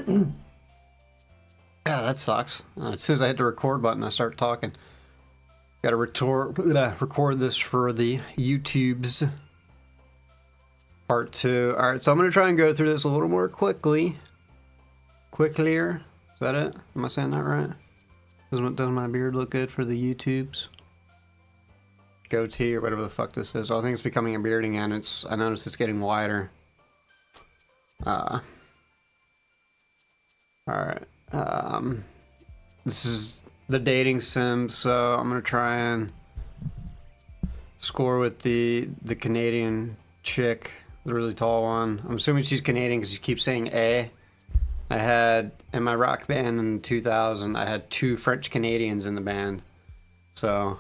Yeah, that sucks. As soon as I hit the record button, I start talking. Gotta record this for the YouTubes. Part 2. Alright, so I'm gonna try and go through this a little more quickly. Quicklier. Is that it? Am I saying that right? Does my beard look good for the YouTubes? Goatee or whatever the fuck this is. Oh, I think it's becoming a beard again. I noticed it's getting wider. Alright. This is the dating sim, so I'm gonna try and score with the Canadian chick, the really tall one. I'm assuming she's Canadian because she keeps saying A. I had, in my rock band in 2000, I had 2 French Canadians in the band. So,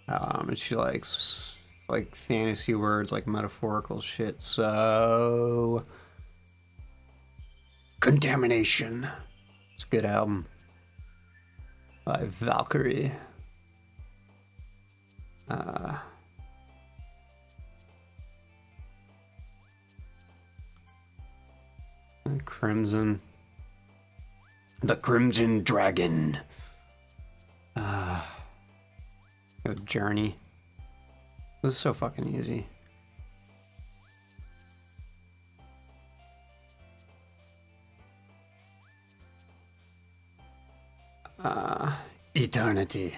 and she likes, like, fantasy words, like metaphorical shit, so... Contamination. It's a good album. By Valkyrie. Crimson. The Crimson Dragon. Journey. This is so fucking easy. Eternity.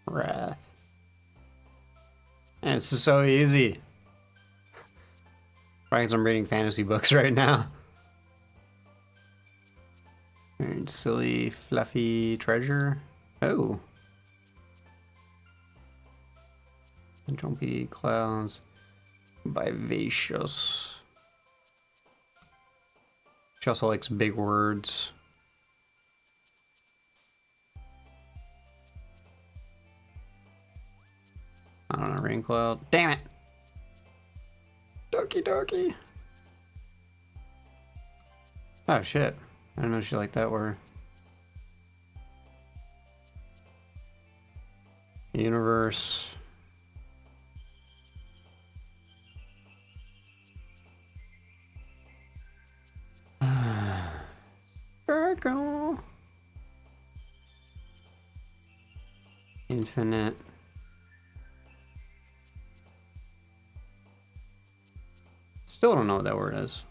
Wrath. And it's just so easy. Probably 'cause I'm reading fantasy books right now. Silly, fluffy treasure. Oh. Jumpy clouds. Vivacious. She also likes big words. I don't know, rain cloud. Damn it! Doki Doki! Oh shit. I didn't know she liked that word. Universe. Virgo. Infinite. Still don't know what that word is.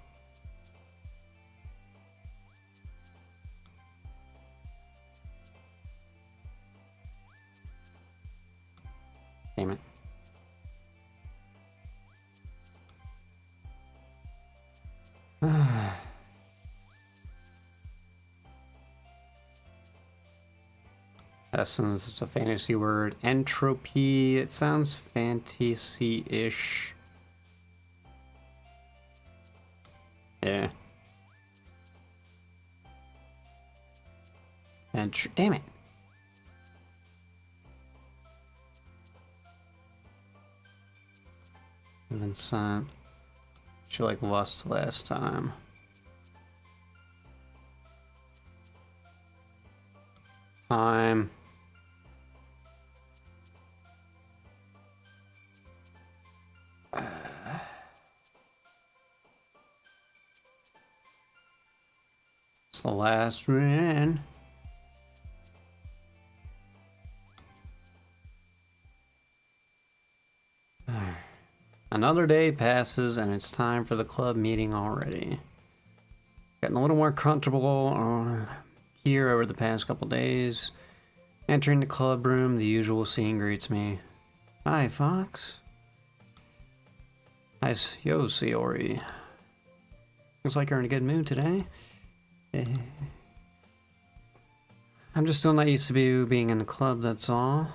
Damn it. Essence, it's a fantasy word. Entropy, it sounds fantasy-ish. Yeah. Damn it. Vincent. She like lost last time. Time. It's the last one. Another day passes and it's time for the club meeting already. Getting a little more comfortable here over the past couple days. Entering the club room, the usual scene greets me. Hi, Fox. Nice. Yo, Siori. Looks like you're in a good mood today. I'm just still not used to being in the club, that's all.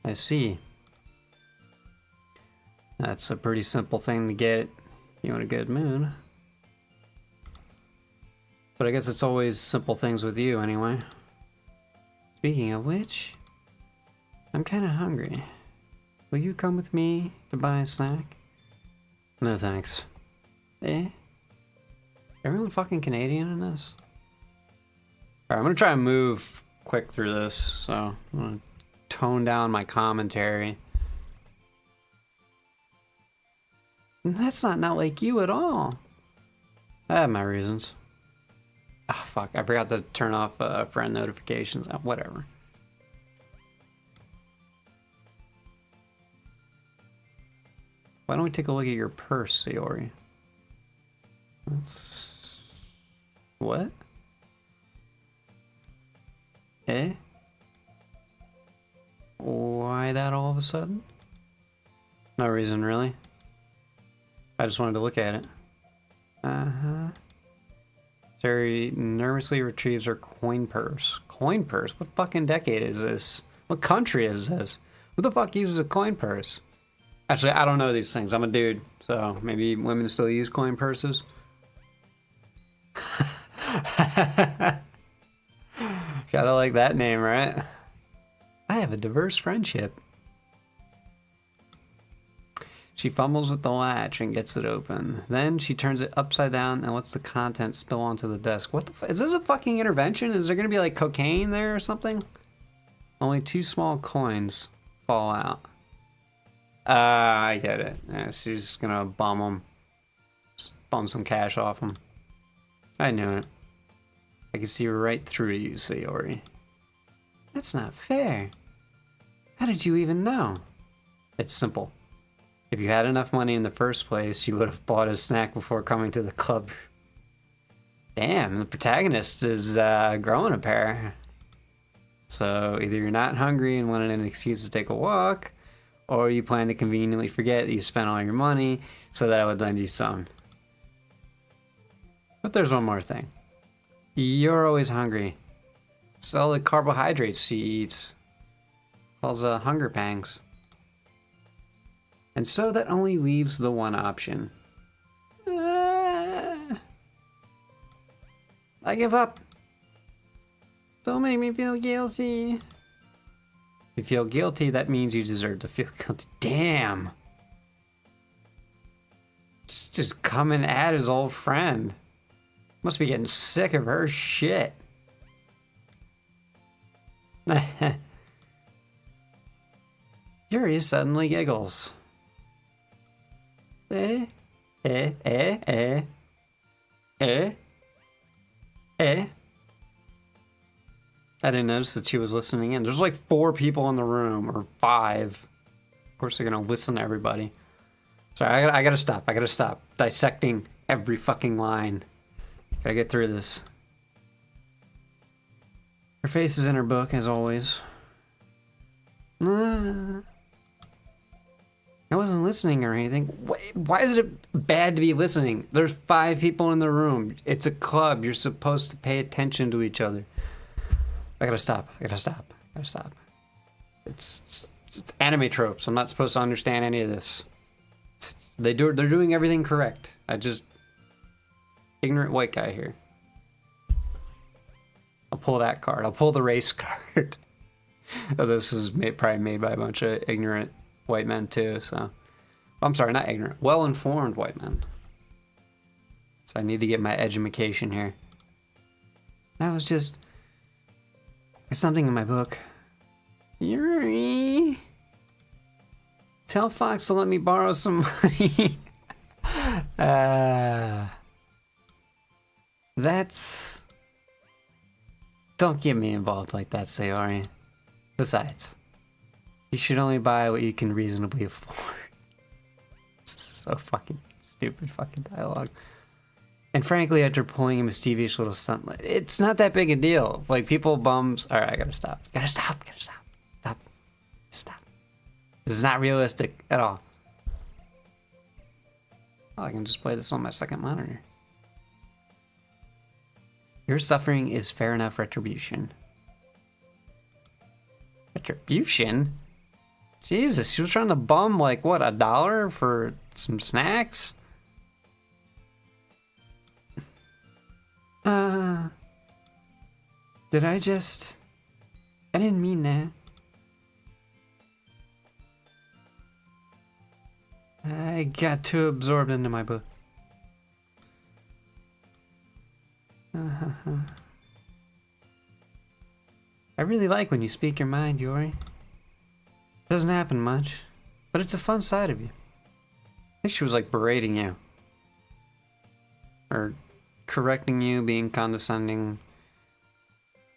I see. That's a pretty simple thing to get you in a good mood. But I guess it's always simple things with you anyway. Speaking of which, I'm kinda hungry. Will you come with me to buy a snack? No thanks. Eh? Everyone fucking Canadian in this? Alright, I'm gonna try and move quick through this, so I'm gonna tone down my commentary. And that's not like you at all. I have my reasons. Oh, fuck. I forgot to turn off friend notifications. Oh, whatever. Why don't we take a look at your purse, Sayori? What? Eh? Why that all of a sudden? No reason, really. I just wanted to look at it. Uh-huh. Sayori nervously retrieves her coin purse. Coin purse? What fucking decade is this? What country is this? Who the fuck uses a coin purse? Actually, I don't know these things. I'm a dude, so maybe women still use coin purses. Gotta like that name, right? I have a diverse friendship. She fumbles with the latch and gets it open. Then she turns it upside down and lets the contents spill onto the desk. What the is this a fucking intervention? Is there gonna be like cocaine there or something? Only 2 small coins fall out. I get it. Yeah, she's gonna bum them. Just bum some cash off them. I knew it. I can see right through you, Sayori. That's not fair. How did you even know? It's simple. If you had enough money in the first place, you would have bought a snack before coming to the club. Damn, the protagonist is growing a pair. So either you're not hungry and wanted an excuse to take a walk, or you plan to conveniently forget that you spent all your money so that I would lend you some. But there's one more thing. You're always hungry. It's all the carbohydrates she eats. Calls hunger pangs. And so that only leaves the one option. I give up. Don't make me feel guilty. If you feel guilty, that means you deserve to feel guilty. Damn. Just coming at his old friend. Must be getting sick of her shit. Yuri suddenly giggles. Eh? Eh? Eh? Eh? Eh? Eh? I didn't notice that she was listening in. There's like 4 people in the room, or 5. Of course they're gonna listen to everybody. Sorry, I gotta stop. I gotta stop dissecting every fucking line. Gotta get through this. Her face is in her book, as always. I wasn't listening or anything. Why is it bad to be listening? There's 5 people in the room. It's a club. You're supposed to pay attention to each other. I gotta stop. I gotta stop. I gotta stop. It's anime tropes. I'm not supposed to understand any of this. They're doing everything correct. I just... Ignorant white guy here. I'll pull that card. I'll pull the race card. This was probably made by a bunch of ignorant white men too, so... I'm sorry, not ignorant. Well-informed white men. So I need to get my edumacation here. That was just... something in my book. Yuri! Tell Fox to let me borrow some money. That's... Don't get me involved like that, Sayori. Besides, you should only buy what you can reasonably afford. It's so fucking stupid fucking dialogue. And frankly, after pulling a mischievous little stunt, it's not that big a deal. Like, people bums... Alright, I gotta stop. Gotta stop. Stop. This is not realistic at all. Oh, I can just play this on my second monitor. Your suffering is fair enough retribution. Retribution? Jesus, she was trying to bum, like, what, $1 for some snacks? Did I just... I didn't mean that. I got too absorbed into my book. I I really like when you speak your mind, Yori. Doesn't happen much, but it's a fun side of you. I think she was like berating you. Or correcting you, being condescending.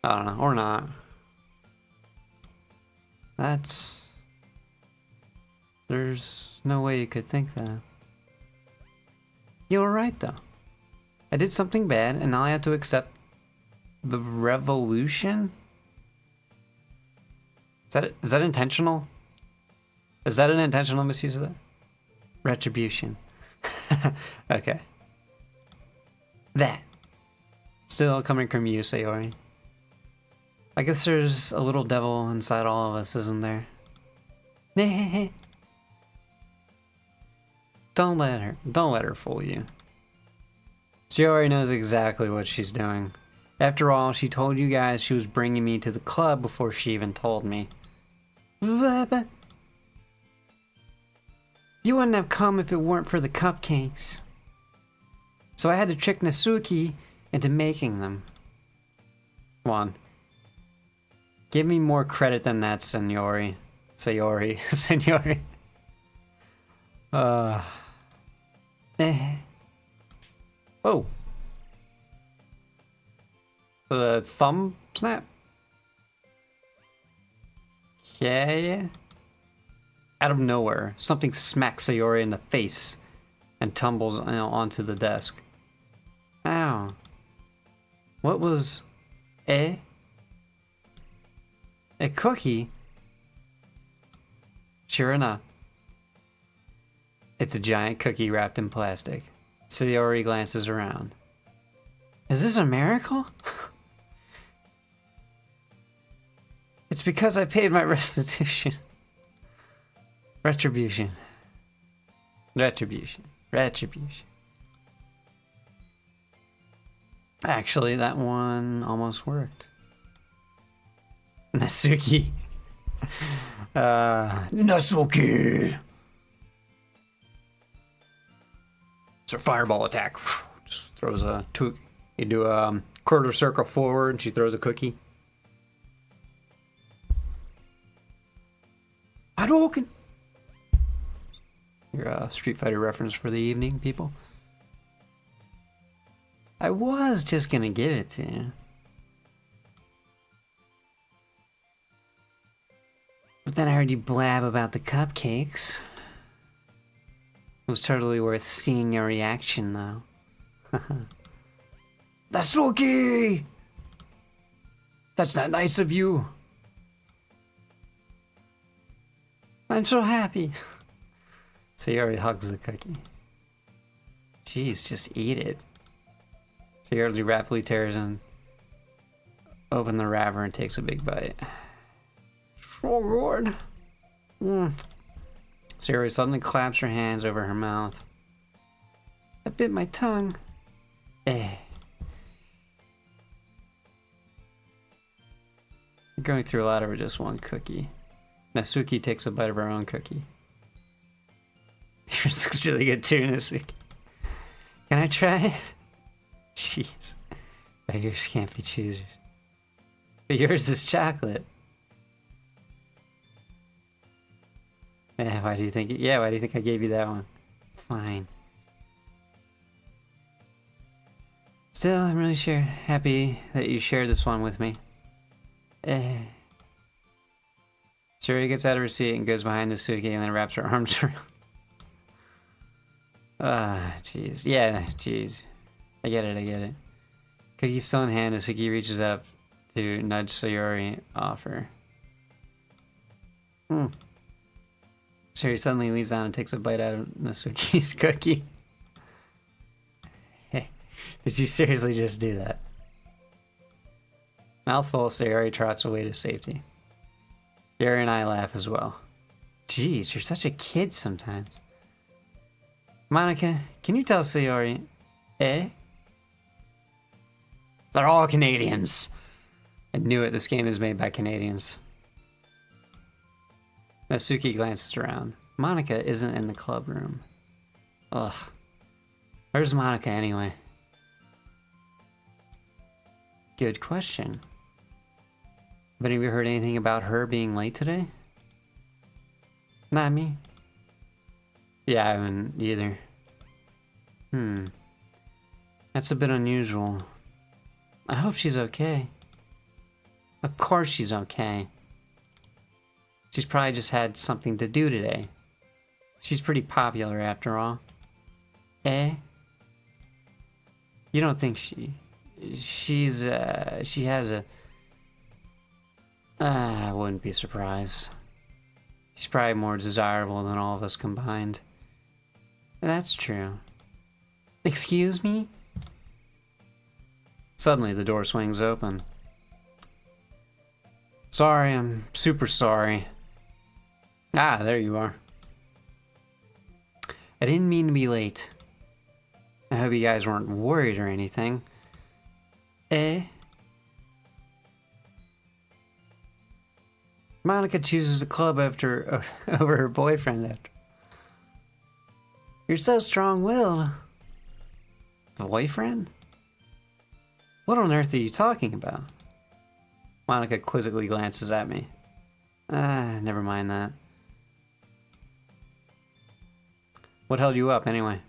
I don't know, or not. There's no way you could think that. You were right though. I did something bad and now I have to accept the revolution? Is that intentional? Is that an intentional misuse of that? Retribution. Okay. That. Still coming from you, Sayori. I guess there's a little devil inside all of us, isn't there? Don't let her fool you. Sayori knows exactly what she's doing. After all, she told you guys she was bringing me to the club before she even told me. You wouldn't have come if it weren't for the cupcakes. So I had to trick Natsuki into making them. Come on. Give me more credit than that, Sayori. Sayori. Oh. The thumb snap? Okay. Out of nowhere, something smacks Sayori in the face and tumbles onto the desk. Ow. What was... A cookie? Sure enough. It's a giant cookie wrapped in plastic. Sayori glances around. Is this a miracle? It's because I paid my restitution. Retribution. Actually, that one almost worked. Natsuki. Natsuki! It's her fireball attack. Just throws a... You do a quarter circle forward and she throws a cookie. Hadouken! Your Street Fighter reference for the evening, people. I was just gonna give it to you. But then I heard you blab about the cupcakes. It was totally worth seeing your reaction, though. Natsuki! That's not nice of you. I'm so happy. Sayori hugs the cookie. Jeez, just eat it. Sayori rapidly tears open the wrapper and takes a big bite. So good. Sayori suddenly claps her hands over her mouth. I bit my tongue. You're going through a lot over just one cookie. Natsuki takes a bite of her own cookie. Yours looks really good too, Natsuki. Can I try it? Jeez. Beggars can't be choosers. But yours is chocolate. Why do you think I gave you that one? Fine. Still, I'm really happy that you shared this one with me. Sayori gets out of her seat and goes behind Natsuki and then wraps her arms around. Jeez. Yeah, jeez. I get it. Cookie still in hand, Natsuki reaches up to nudge Sayori off her. Sayori suddenly leans down and takes a bite out of Natsuki's cookie. Hey, did you seriously just do that? Mouthful, Sayori trots away to safety. Sayori and I laugh as well. Jeez, you're such a kid sometimes. Monica, can you tell Sayori... They're all Canadians. I knew it, this game is made by Canadians. Natsuki glances around. Monica isn't in the club room. Ugh. Where's Monica anyway? Good question. Have any of you heard anything about her being late today? Not me. Yeah, I haven't either. That's a bit unusual. I hope she's okay. Of course she's okay. She's probably just had something to do today. She's pretty popular after all. Eh? You don't think she has a... I wouldn't be surprised. She's probably more desirable than all of us combined. That's true. Excuse me? Suddenly the door swings open. Sorry, I'm super sorry. Ah, there you are. I didn't mean to be late. I hope you guys weren't worried or anything. Eh? Monica chooses the club over her boyfriend after. You're so strong-willed. Boyfriend? What on earth are you talking about? Monica quizzically glances at me. Never mind that. What held you up, anyway?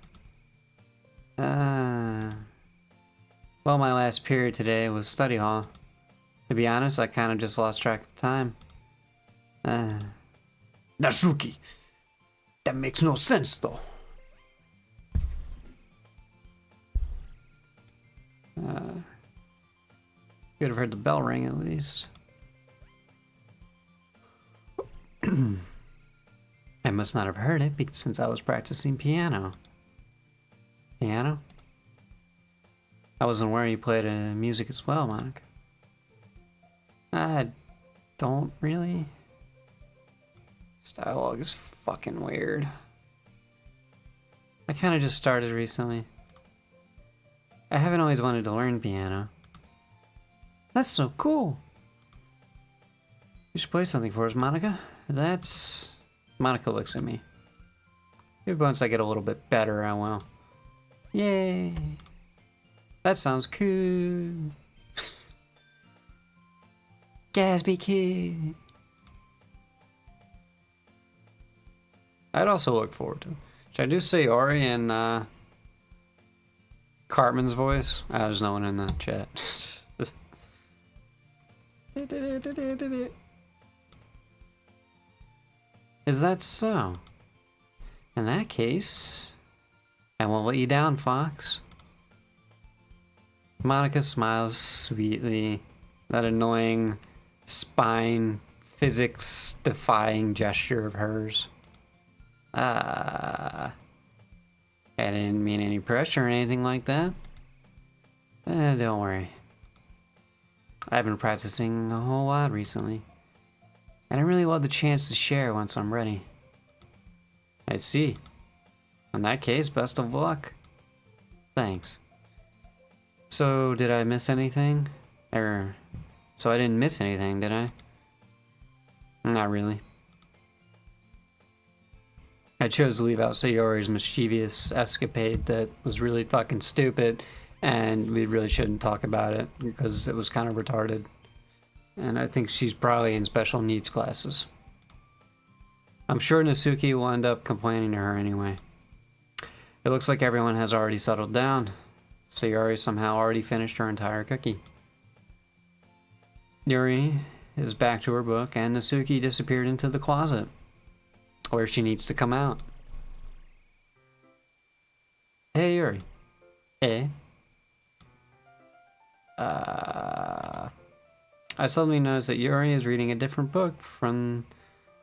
Well, my last period today was study hall. To be honest, I kind of just lost track of time. Natsuki, that makes no sense, though. You'd have heard the bell ring at least. I must not have heard it since I was practicing piano. Piano? I wasn't aware you played music as well, Monica. I don't really. This dialogue is fucking weird. I kind of just started recently. I haven't always wanted to learn piano. That's so cool. You should play something for us, Monica. That's... Monica looks at me. Maybe once I get a little bit better, I will. Yay. That sounds cool. Gatsby Kid. I'd also look forward to it. Should I do Sayori in Cartman's voice? There's no one in the chat. Is that so? In that case, I won't let you down, Fox. Monica smiles sweetly. That annoying spine physics defying gesture of hers. I didn't mean any pressure or anything like that. Don't worry. I've been practicing a whole lot recently. And I really love the chance to share once I'm ready. I see. In that case, best of luck. Thanks. So, did I miss anything? So I didn't miss anything, did I? Not really. I chose to leave out Sayori's mischievous escapade that was really fucking stupid, and we really shouldn't talk about it because it was kind of retarded. And I think she's probably in special needs classes. I'm sure Natsuki will end up complaining to her anyway. It looks like everyone has already settled down. Sayori somehow already finished her entire cookie. Yuri is back to her book, and Natsuki disappeared into the closet, where she needs to come out. Hey, Yuri. Eh? I suddenly noticed that Yuri is reading a different book from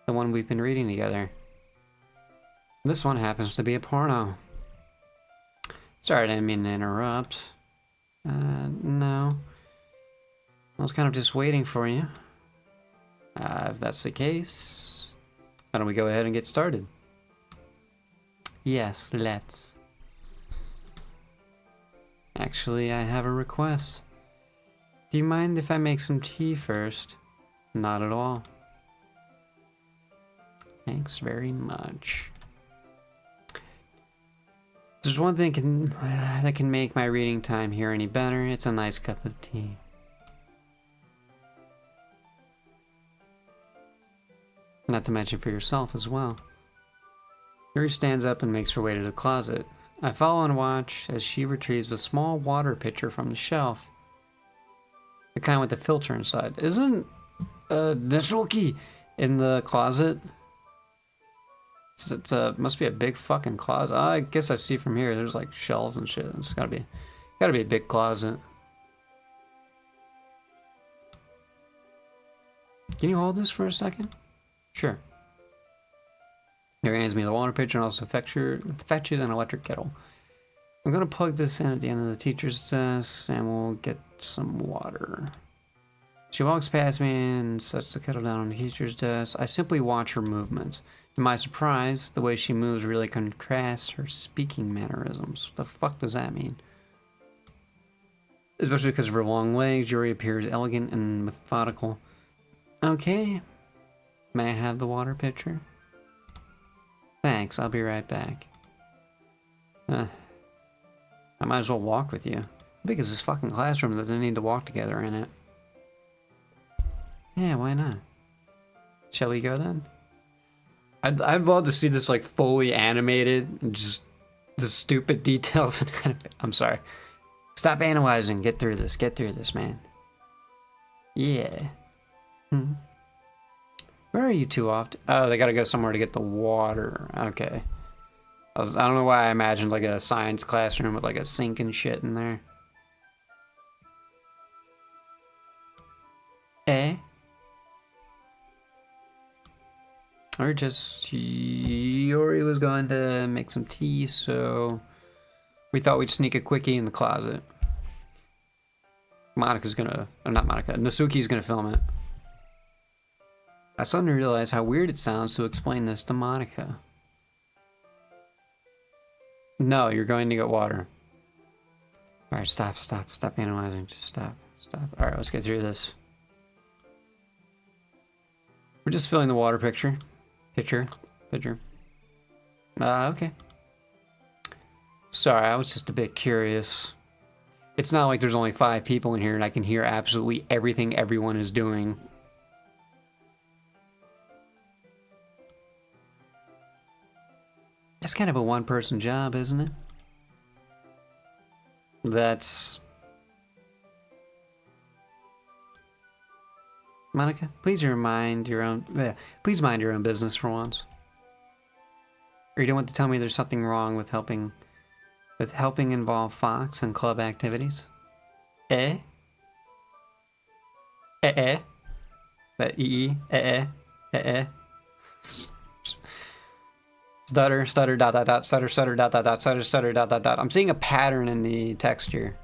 the one we've been reading together. This one happens to be a porno. Sorry, I didn't mean to interrupt. No. I was kind of just waiting for you. If that's the case, why don't we go ahead and get started? Yes, let's. Actually, I have a request. Do you mind if I make some tea first? Not at all. Thanks very much. There's one thing that can make my reading time here any better. It's a nice cup of tea. Not to mention for yourself as well. Yuri stands up and makes her way to the closet. I follow and watch as she retrieves a small water pitcher from the shelf. The kind with the filter inside. Isn't Nisuki in the closet? It's must be a big fucking closet. I guess I see from here. There's like shelves and shit. It's gotta be a big closet. Can you hold this for a second? Sure. He hands me the water pitcher and also fetches an electric kettle. I'm gonna plug this in at the end of the teacher's desk and we'll get some water. She walks past me and sets the kettle down on the teacher's desk. I simply watch her movements. To my surprise, the way she moves really contrasts her speaking mannerisms. What the fuck does that mean? Especially because of her long legs, Yuri appears elegant and methodical. Okay. May I have the water pitcher? Thanks, I'll be right back. I might as well walk with you. How big is this fucking classroom that they need to walk together in it? Yeah, why not? Shall we go then? I'd love to see this like fully animated and just the stupid details. I'm sorry. Stop analyzing. Get through this. Get through this, man. Yeah. Where are you two off to? Oh, they gotta go somewhere to get the water. Okay. I don't know why I imagined like a science classroom with like a sink and shit in there. Eh? Or just Yuri was going to make some tea, so we thought we'd sneak a quickie in the closet. Monika's gonna, or not Monika, Nasuki's gonna film it. I suddenly realized how weird it sounds to explain this to Monika. No, you're going to get water. Alright, stop analyzing, just stop. Alright, let's get through this. We're just filling the water pitcher. Okay. Sorry, I was just a bit curious. It's not like there's only 5 people in here and I can hear absolutely everything everyone is doing. That's kind of a one-person job, isn't it? That's... Monika, please mind your own business for once. Or you don't want to tell me there's something wrong with helping involve Fox and club activities? Eh? That Stutter, dot, dot, dot, stutter, dot, dot, dot, stutter, dot, dot, dot. I'm seeing a pattern in the texture.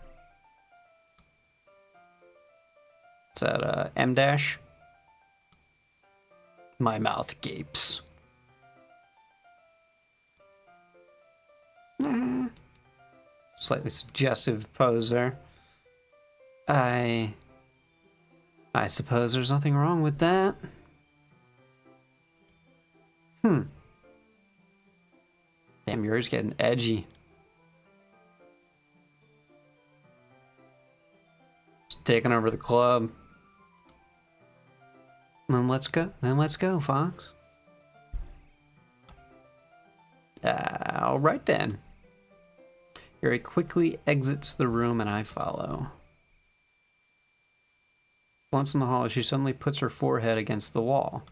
It's at M dash. My mouth gapes. Slightly suggestive pose there. I suppose there's nothing wrong with that. Damn, yours getting edgy. Just taking over the club. Then let's go, Fox. All right then. Yuri quickly exits the room and I follow. Once in the hall, she suddenly puts her forehead against the wall.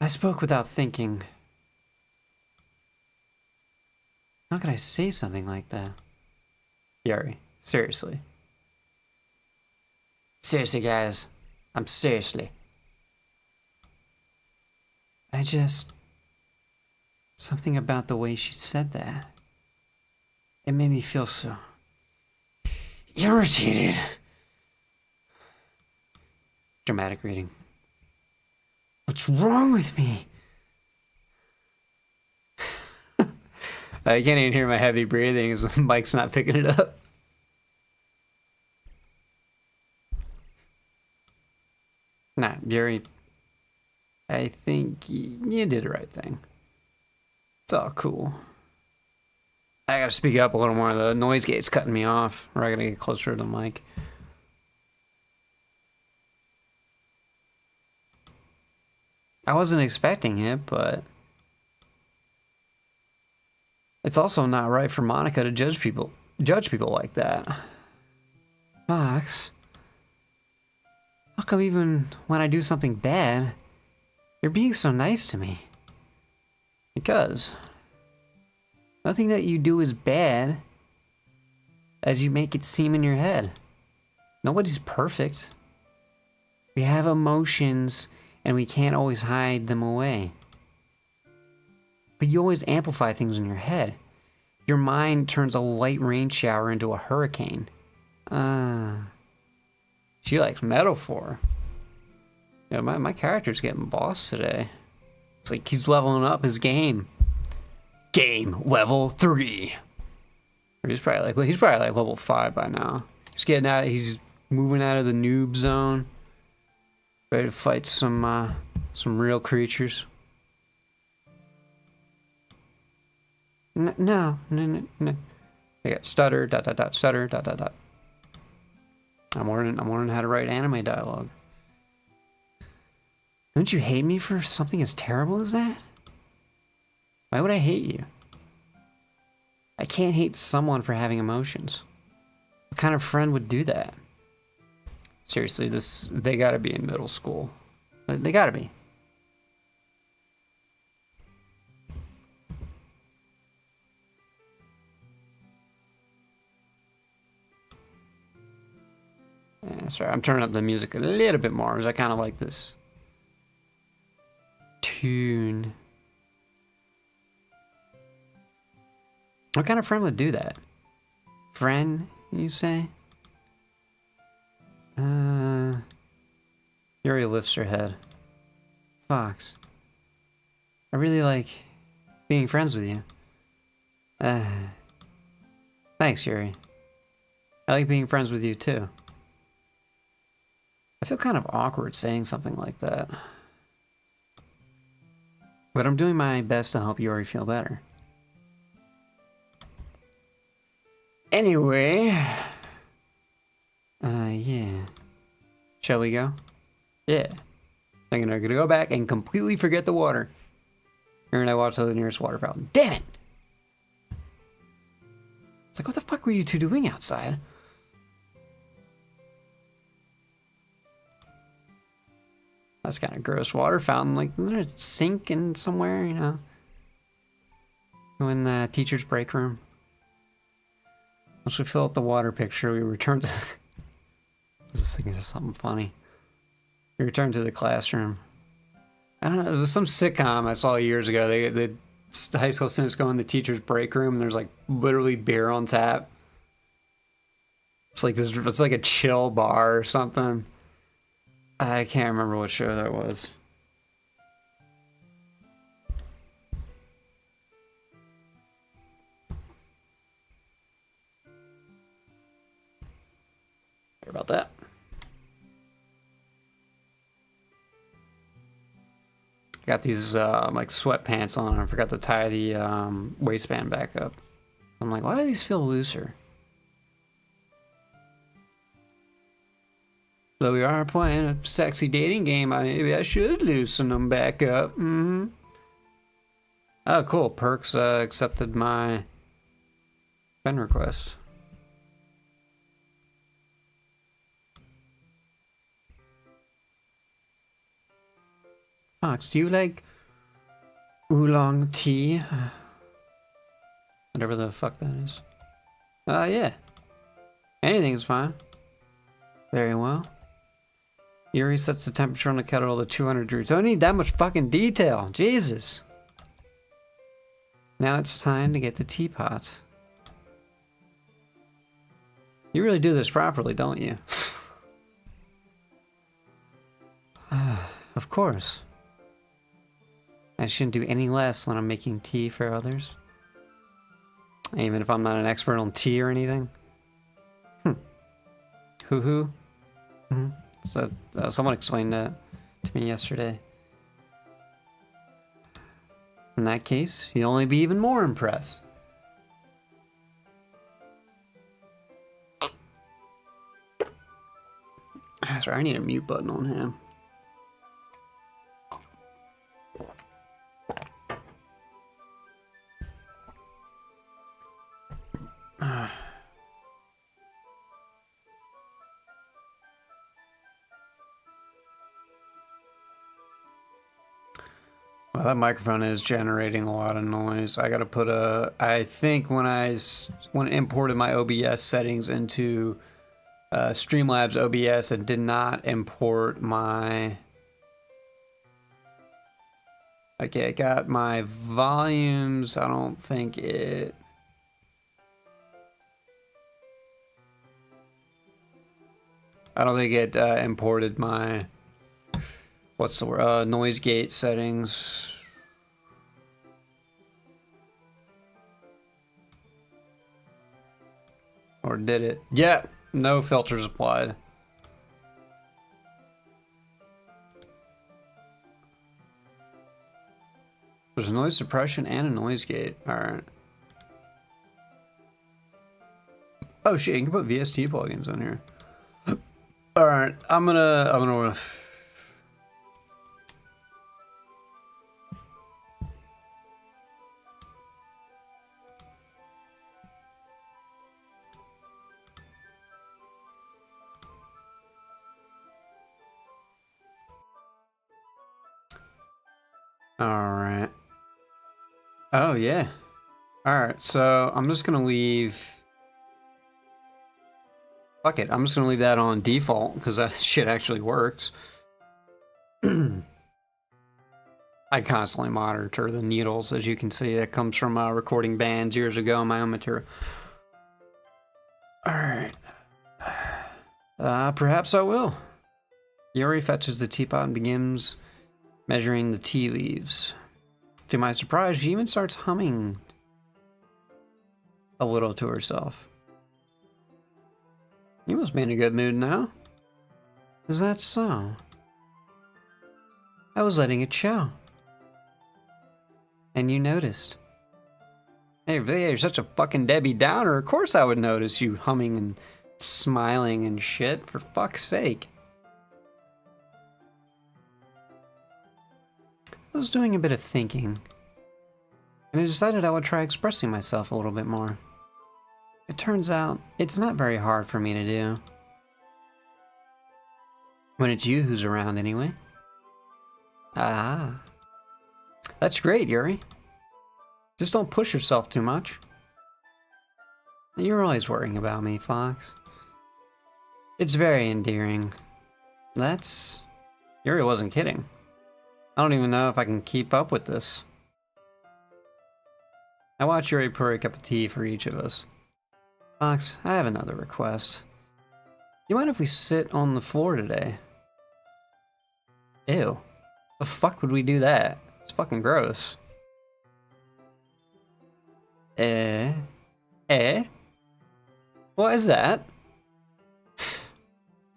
I spoke without thinking. How could I say something like that? Yuri, seriously. Seriously, guys. I'm seriously. Something about the way she said that. It made me feel so irritated. Dramatic reading. What's wrong with me? I can't even hear my heavy breathing as the mic's not picking it up. Nah, Yuri, I think you did the right thing. It's all cool. I gotta speak up a little more. The noise gate's cutting me off, or I gotta get closer to the mic. I wasn't expecting it, but it's also not right for Monica to judge people like that. Fox, how come even when I do something bad, you're being so nice to me? Because nothing that you do is bad as you make it seem in your head. Nobody's perfect. We have emotions and we can't always hide them away. But you always amplify things in your head. Your mind turns a light rain shower into a hurricane. She likes metaphor. Yeah, my character's getting boss today. It's like he's leveling up his game. Game level 3. Or he's probably like level 5 by now. He's moving out of the noob zone. Ready to fight some real creatures. No. I got stutter, ... stutter, ... I'm learning how to write anime dialogue. Don't you hate me for something as terrible as that? Why would I hate you? I can't hate someone for having emotions. What kind of friend would do that? Seriously, they gotta be in middle school. They gotta be. Yeah, sorry, I'm turning up the music a little bit more because I kind of like this tune. What kind of friend would do that? Friend, you say? Yuri lifts her head. Fox, I really like being friends with you. Thanks, Yuri. I like being friends with you too. I feel kind of awkward saying something like that. But I'm doing my best to help Yuri feel better. Anyway. Yeah. Shall we go? Yeah. I'm gonna go back and completely forget the water. And I walk to the nearest water fountain. Damn it! It's like, what the fuck were you two doing outside? That's kind of gross. Water fountain, like, isn't there a sink in somewhere, you know? In the teacher's break room. Once we fill out the water picture, we return to... I was thinking of something funny. We return to the classroom. I don't know, it was some sitcom I saw years ago. The high school students go in the teacher's break room and there's like literally beer on tap. It's like this. It's like a chill bar or something. I can't remember what show that was. Sorry about that. Got these like sweatpants on. I forgot to tie the waistband back up. I'm like, why do these feel looser? So we are playing a sexy dating game. Maybe I should loosen them back up. Oh, cool. Perks accepted my friend request. Fox, do you like oolong tea? Whatever the fuck that is. Yeah. Anything's fine. Very well. Yuri sets the temperature on the kettle to 200 degrees. Don't need that much fucking detail. Jesus. Now it's time to get the teapot. You really do this properly, don't you? Of course. I shouldn't do any less when I'm making tea for others. Even if I'm not an expert on tea or anything. Hoo-hoo. So someone explained that to me yesterday. In that case, you'll only be even more impressed. Sorry, I need a mute button on him. that microphone is generating a lot of noise. I gotta put a... I think when I imported my OBS settings into Streamlabs OBS, it did not import my... Okay, I got my volumes. I don't think it... imported my... What's the word? Noise gate settings. Or did it? Yeah, no filters applied. There's a noise suppression and a noise gate. Alright. Oh shit, you can put VST plugins in here. Alright, I'm gonna Alright. Oh, yeah. Alright, so I'm just gonna leave... Fuck it, I'm just gonna leave that on default, because that shit actually works. I constantly monitor the needles, as you can see. That comes from recording bands years ago in my own material. Alright. Perhaps I will. Yuri fetches the teapot and begins measuring the tea leaves. To my surprise, she even starts humming a little to herself. You must be in a good mood now. Is that so? I was letting it show. And you noticed. Hey, Villiers, you're such a fucking Debbie Downer. Of course I would notice you humming and smiling and shit, for fuck's sake. I was doing a bit of thinking, and I decided I would try expressing myself a little bit more. It turns out, it's not very hard for me to do. When it's you who's around, anyway. Ah. That's great, Yuri. Just don't push yourself too much. You're always worrying about me, Fox. It's very endearing. Yuri wasn't kidding. I don't even know if I can keep up with this. I watch Yuri pour a cup of tea for each of us. Fox, I have another request. You mind if we sit on the floor today? Ew. The fuck would we do that? It's fucking gross. What is that?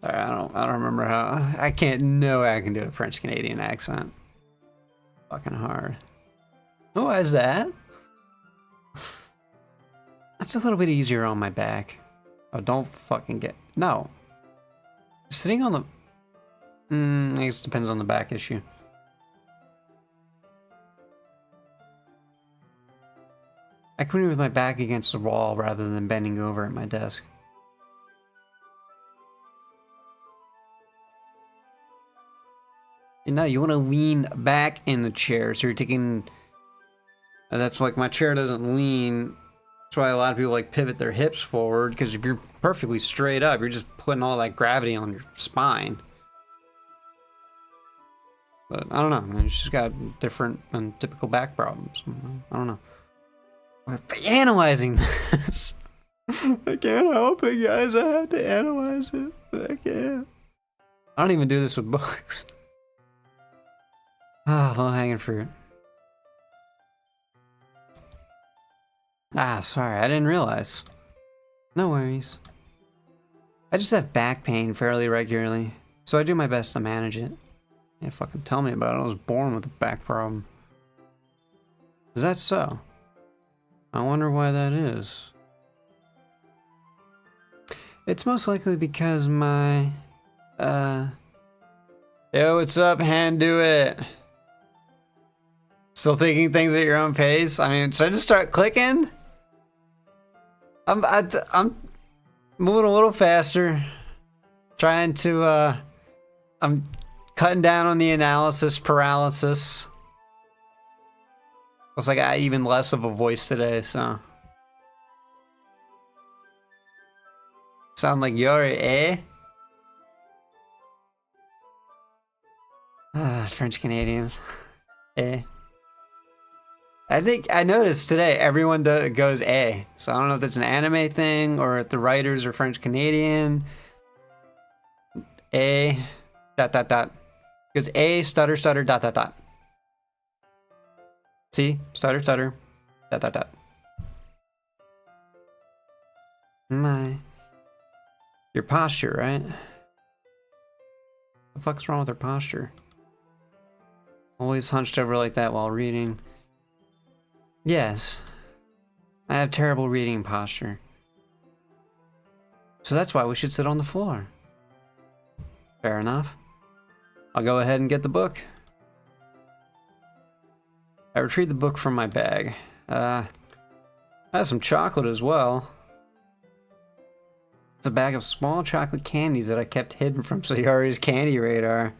I don't remember how. I can do a French Canadian accent. Fucking hard. What is that? That's a little bit easier on my back. Oh, don't fucking get... No. Sitting on the... I guess it depends on the back issue. I can be with my back against the wall rather than bending over at my desk. And now you want to lean back in the chair, so you're taking... That's like, my chair doesn't lean. That's why a lot of people like pivot their hips forward, because if you're perfectly straight up, you're just putting all that gravity on your spine. But I don't know, it's just got different and typical back problems. I don't know. We're analyzing this. I can't help it, guys. I have to analyze it. I can't. I don't even do this with books. Ah, low-hanging fruit. Ah, sorry, I didn't realize. No worries. I just have back pain fairly regularly, so I do my best to manage it. Yeah, fucking tell me about it. I was born with a back problem. Is that so? I wonder why that is. It's most likely because my... Yo, what's up, hand do it? Still taking things at your own pace? I mean, should I just start clicking? I'm moving a little faster. Trying to, I'm cutting down on the analysis paralysis. Looks like I got even less of a voice today, so. Sound like Yori, eh? French Canadians. Eh. I think I noticed today everyone goes A. So I don't know if that's an anime thing or if the writers are French Canadian. A. Dot dot dot. Because A, stutter, stutter, dot dot dot. See? Stutter, stutter, dot dot dot. My. Your posture, right? What the fuck's wrong with her posture? Always hunched over like that while reading. Yes. I have terrible reading posture. So that's why we should sit on the floor. Fair enough. I'll go ahead and get the book. I retrieved the book from my bag. I have some chocolate as well. It's a bag of small chocolate candies that I kept hidden from Sayori's candy radar.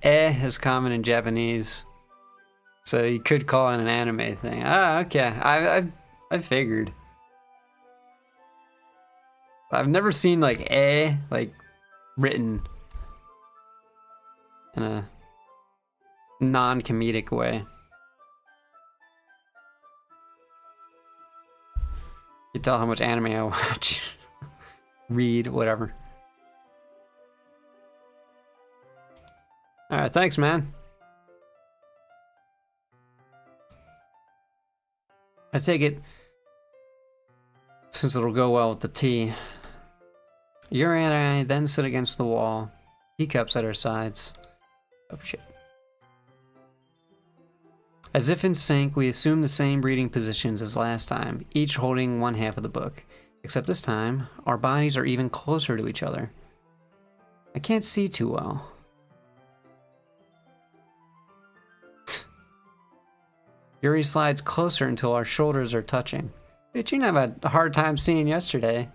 Is common in Japanese. So you could call it an anime thing. Ah, okay. I figured. I've never seen like like written in a non-comedic way. You tell how much anime I watch. Read, whatever. Alright, thanks, man. I take it, since it'll go well with the tea. Yuri and I then sit against the wall, teacups at our sides. Oh shit. As if in sync, we assume the same reading positions as last time, each holding one half of the book. Except this time, our bodies are even closer to each other. I can't see too well. Yuri slides closer until our shoulders are touching. Bitch, you didn't have a hard time seeing yesterday.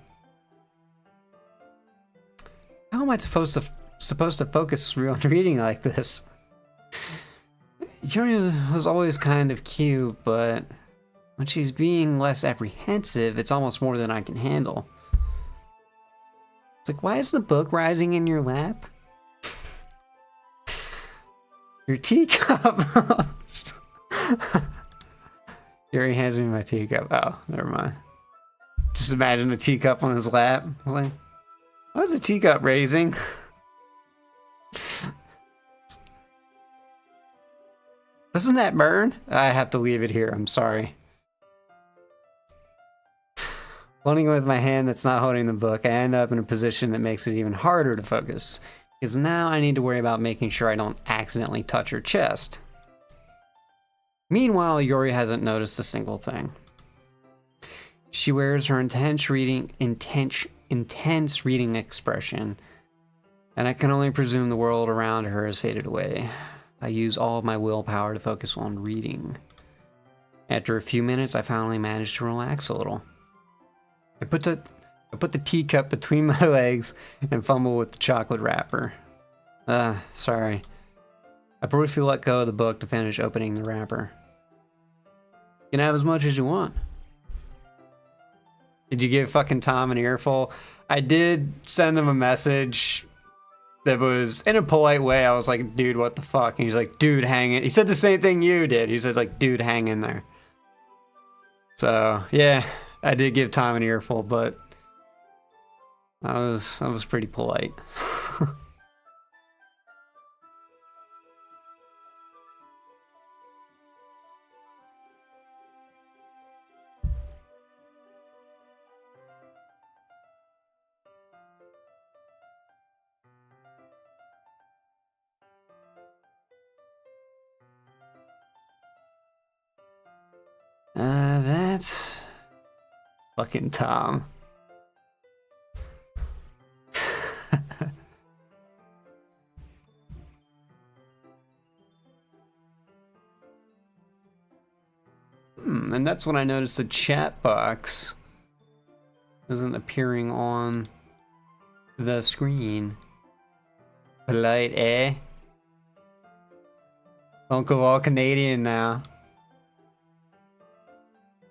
How am I supposed to focus on reading like this? Yuri was always kind of cute, but when she's being less apprehensive, it's almost more than I can handle. It's like, why is the book rising in your lap? Your teacup. Yuri hands me my teacup. Oh, never mind. Just imagine a teacup on his lap. Like, why is the teacup raising? Doesn't that burn? I have to leave it here. I'm sorry. Holding with my hand that's not holding the book, I end up in a position that makes it even harder to focus. Because now I need to worry about making sure I don't accidentally touch her chest. Meanwhile, Yuri hasn't noticed a single thing. She wears her intense reading expression, and I can only presume the world around her has faded away. I use all of my willpower to focus on reading. After a few minutes, I finally managed to relax a little. I put the teacup between my legs and fumble with the chocolate wrapper. Sorry. I briefly let go of the book to finish opening the wrapper. You can have as much as you want. Did you give fucking Tom an earful? I did send him a message that was in a polite way. I was like, dude, what the fuck? And he's like, dude, hang in. He said the same thing you did. He said like, dude, hang in there. So yeah, I did give Tom an earful, but I was pretty polite. That's fucking Tom. And that's when I noticed the chat box isn't appearing on the screen. Polite, eh? Don't go all Canadian now.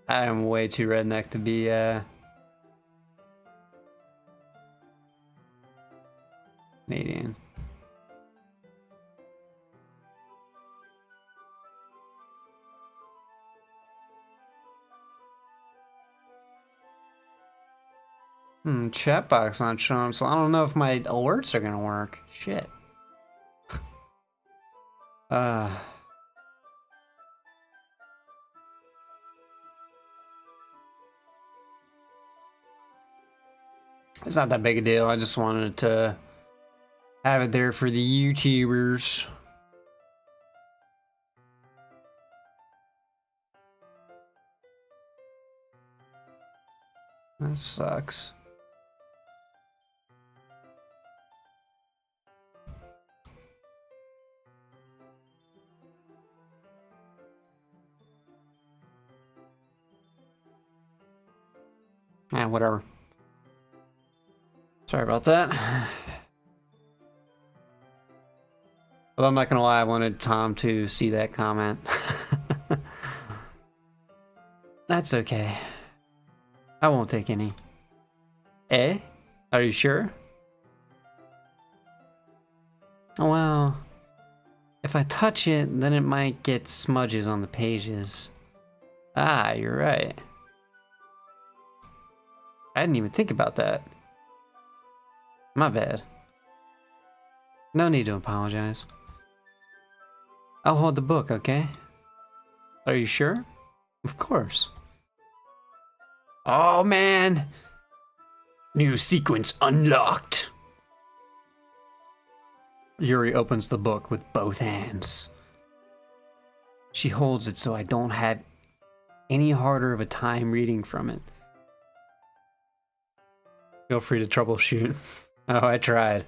I am way too redneck to be, Canadian. Chat box not showing, so I don't know if my alerts are gonna work. Shit. It's not that big a deal. I just wanted to have it there for the YouTubers. That sucks. Whatever. Sorry about that. Although I'm not gonna lie, I wanted Tom to see that comment. That's okay. I won't take any. Eh? Are you sure? Well, if I touch it, then it might get smudges on the pages. Ah, you're right. I didn't even think about that. My bad. No need to apologize. I'll hold the book, okay? Are you sure? Of course. Oh man! New sequence unlocked! Yuri opens the book with both hands. She holds it so I don't have any harder of a time reading from it. Feel free to troubleshoot. Oh, I tried.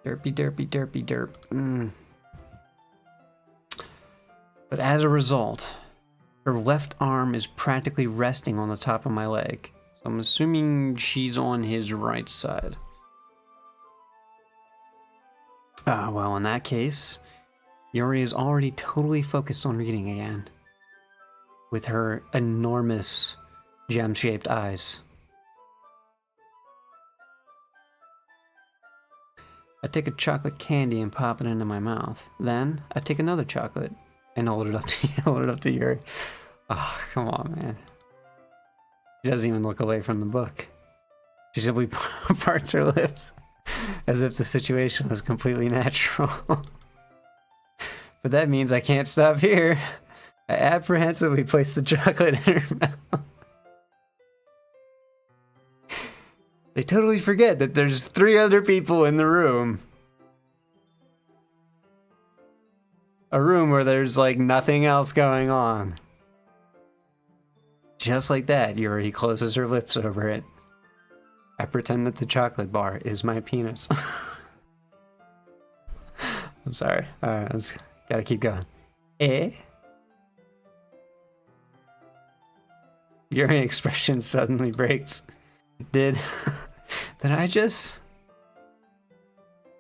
Derpy, derpy, derpy, derp. But as a result, her left arm is practically resting on the top of my leg. So I'm assuming she's on his right side. Well, in that case, Yuri is already totally focused on reading again. With her enormous gem-shaped eyes. I take a chocolate candy and pop it into my mouth. Then, I take another chocolate and hold it up to Yuri. Oh, come on, man. She doesn't even look away from the book. She simply parts her lips as if the situation was completely natural. But that means I can't stop here. I apprehensively place the chocolate in her mouth. They totally forget that there's 3 other people in the room. A room where there's like nothing else going on. Just like that, Yuri closes her lips over it. I pretend that the chocolate bar is my penis. I'm sorry. Alright, gotta keep going. Eh? Yuri expression suddenly breaks. Did I just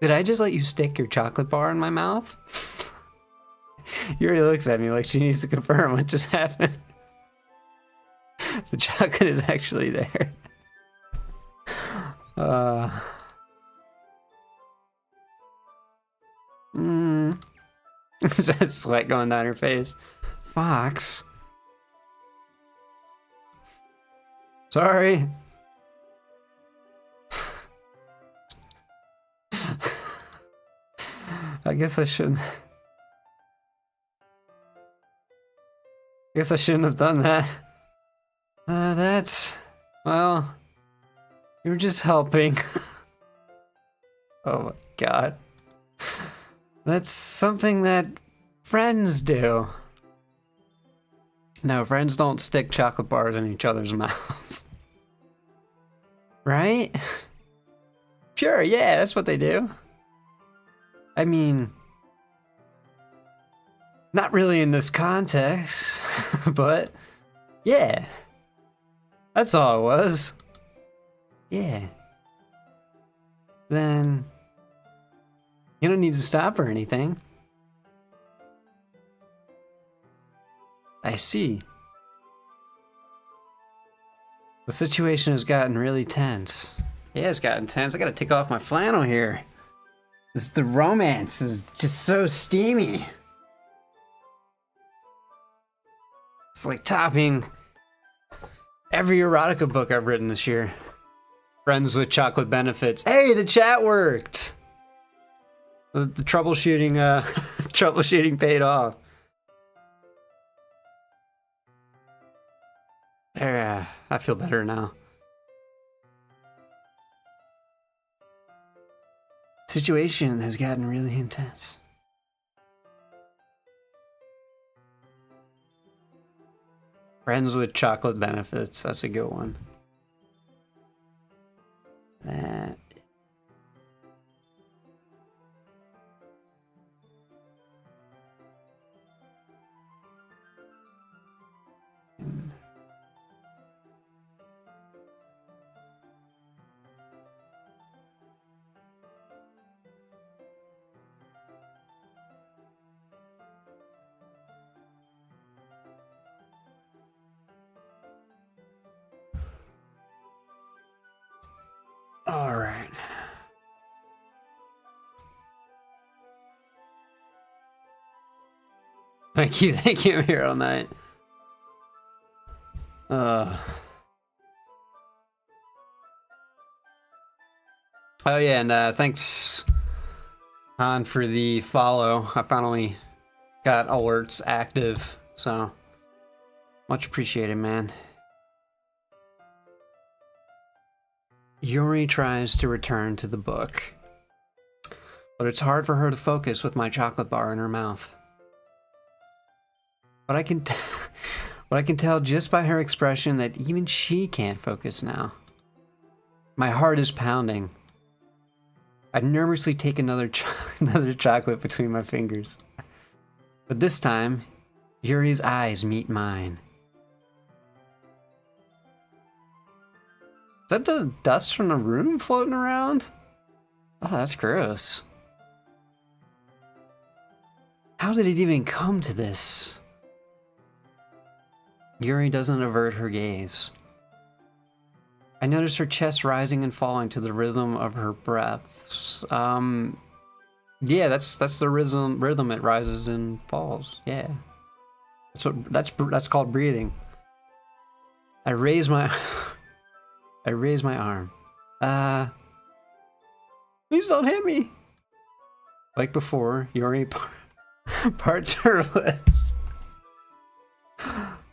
let you stick your chocolate bar in my mouth? Yuri looks at me like she needs to confirm what just happened. The chocolate is actually there. Sweat going down her face. Fox. Sorry. I guess I shouldn't have done that. Well, you were just helping. Oh my god. That's something that friends do. No, friends don't stick chocolate bars in each other's mouths. Right? Sure, yeah, that's what they do. I mean, not really in this context, but yeah. That's all it was. Yeah. Then you don't need to stop or anything. I see. The situation has gotten really tense. Yeah, it's gotten tense. I gotta take off my flannel here. The romance is just so steamy. It's like topping every erotica book I've written this year. Friends with chocolate benefits. Hey, the chat worked. The troubleshooting, troubleshooting paid off. Yeah, I feel better now. Situation has gotten really intense. Friends with chocolate benefits. That's a good one. That. All right. Thank you, I'm here all night. Oh yeah, and thanks, Han, for the follow. I finally got alerts active, so much appreciated, man. Yuri tries to return to the book, but it's hard for her to focus with my chocolate bar in her mouth. But I can tell just by her expression that even she can't focus now. My heart is pounding. I nervously take another chocolate between my fingers. But this time, Yuri's eyes meet mine. Is that the dust from the room floating around? Oh, that's gross. How did it even come to this? Yuri doesn't avert her gaze. I notice her chest rising and falling to the rhythm of her breaths. Yeah, that's the rhythm it rises and falls. Yeah. That's called breathing. I raise my arm. Please don't hit me. Like before, Yuri parts her lips.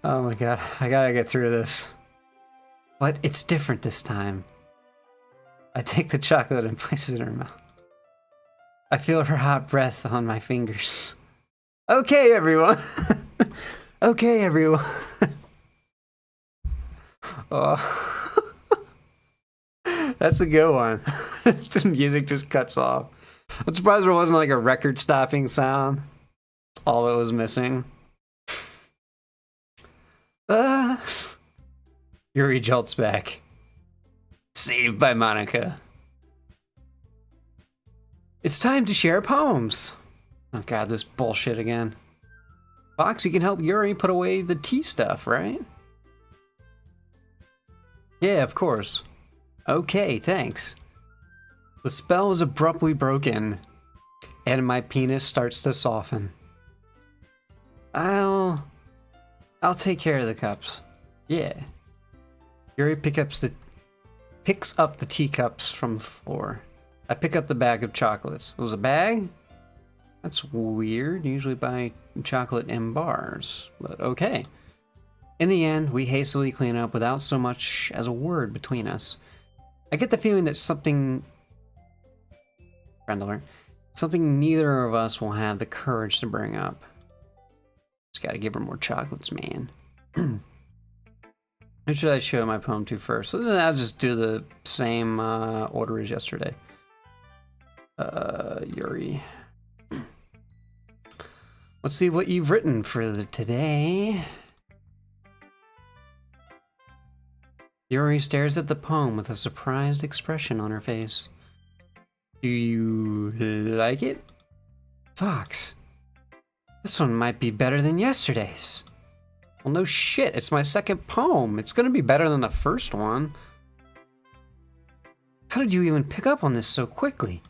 Oh my god, I gotta get through this. But it's different this time. I take the chocolate and place it in her mouth. I feel her hot breath on my fingers. Okay, everyone. Okay, everyone. Oh. That's a good one. The music just cuts off. I'm surprised there wasn't like a record stopping sound. That's all it was missing. Yuri jolts back. Saved by Monica. It's time to share poems. Oh god, this bullshit again. Fox, you can help Yuri put away the tea stuff, right? Yeah, of course. Okay, thanks. The spell is abruptly broken, and my penis starts to soften. I'll take care of the cups. Yeah. Yuri picks up the teacups from the floor. I pick up the bag of chocolates. It was a bag? That's weird. Usually buy chocolate in bars, but okay. In the end, we hastily clean up without so much as a word between us. I get the feeling that something... Friend alert. Something neither of us will have the courage to bring up. Just gotta give her more chocolates, man. Who should I show my poem to first? I'll just do the same order as yesterday. Yuri. Let's see what you've written for today. Yuri stares at the poem with a surprised expression on her face. Do you like it? Fox, this one might be better than yesterday's. Well, no shit, it's my second poem. It's gonna be better than the first one. How did you even pick up on this so quickly?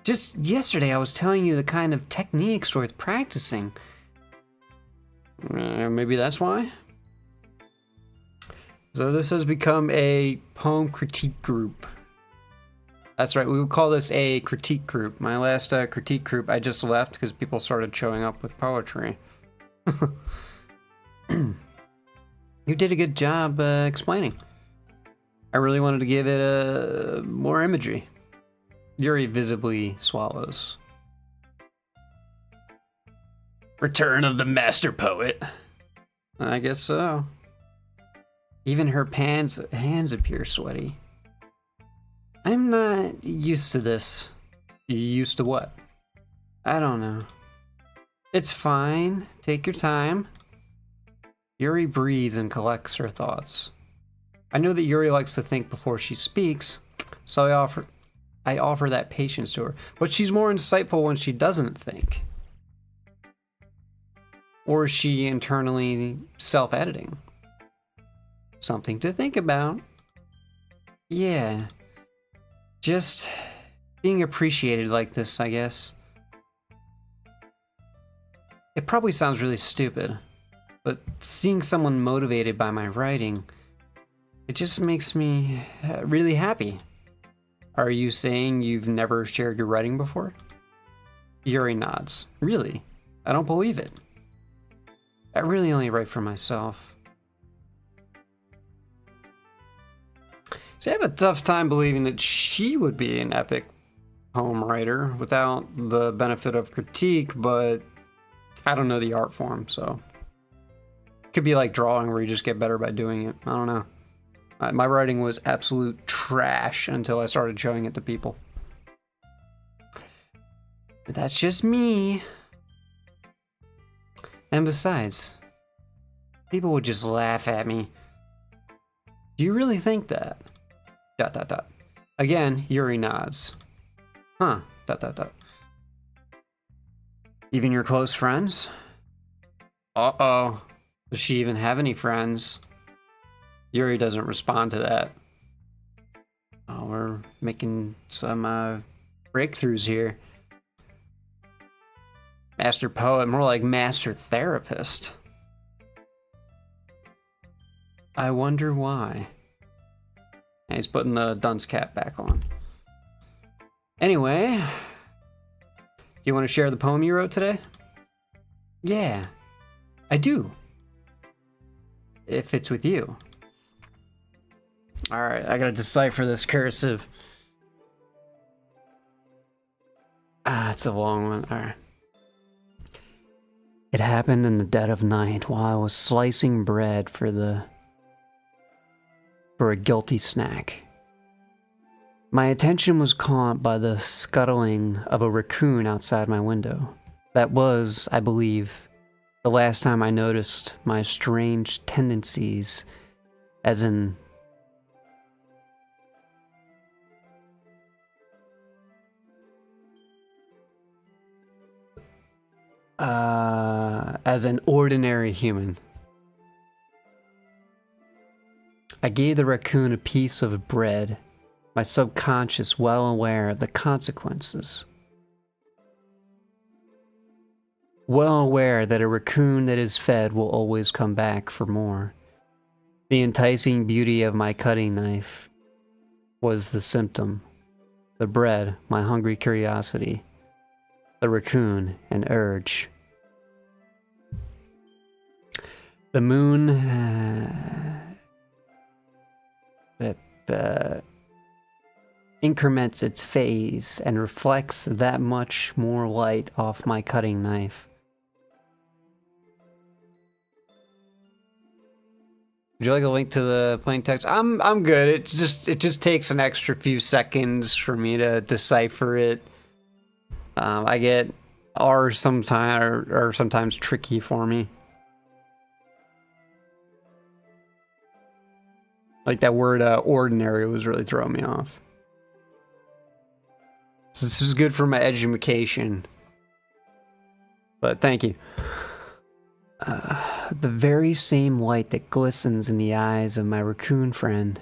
Just yesterday I was telling you the kind of techniques worth practicing. Maybe that's why? So this has become a poem critique group. That's right, we would call this a critique group. My last critique group I just left because people started showing up with poetry. You did a good job explaining. I really wanted to give it more imagery. Yuri visibly swallows. Return of the master poet. I guess so. Even her hands appear sweaty. I'm not used to this. You used to what? I don't know. It's fine. Take your time. Yuri breathes and collects her thoughts. I know that Yuri likes to think before she speaks, so I offer that patience to her. But she's more insightful when she doesn't think. Or is she internally self-editing? Something to think about. Yeah. Just being appreciated like this, I guess. It probably sounds really stupid, but seeing someone motivated by my writing, it just makes me really happy. Are you saying you've never shared your writing before? Yuri nods. Really? I don't believe it. I really only write for myself. See, I have a tough time believing that she would be an epic poem writer without the benefit of critique, but I don't know the art form, so. It could be like drawing where you just get better by doing it. I don't know. My writing was absolute trash until I started showing it to people. But that's just me. And besides, people would just laugh at me. Do you really think that? ... Again, Yuri nods. Huh. ... Even your close friends? Uh-oh. Does she even have any friends? Yuri doesn't respond to that. Oh, we're making some breakthroughs here. Master poet, more like master therapist. I wonder why. And he's putting the dunce cap back on. Anyway, do you want to share the poem you wrote today? Yeah, I do. If it's with you. Alright, I gotta decipher this cursive. It's a long one. Alright. It happened in the dead of night while I was slicing bread for a guilty snack. My attention was caught by the scuttling of a raccoon outside my window. That was, I believe, the last time I noticed my strange tendencies as an ordinary human. I gave the raccoon a piece of bread, my subconscious well aware of the consequences. Well aware that a raccoon that is fed will always come back for more. The enticing beauty of my cutting knife was the symptom. The bread, my hungry curiosity. The raccoon, an urge. The moon... increments its phase and reflects that much more light off my cutting knife. Would you like a link to the plain text? I'm good. It just takes an extra few seconds for me to decipher it. I get R sometimes or sometimes tricky for me. Like that word ordinary was really throwing me off. So this is good for my education. But thank you. The very same light that glistens in the eyes of my raccoon friend.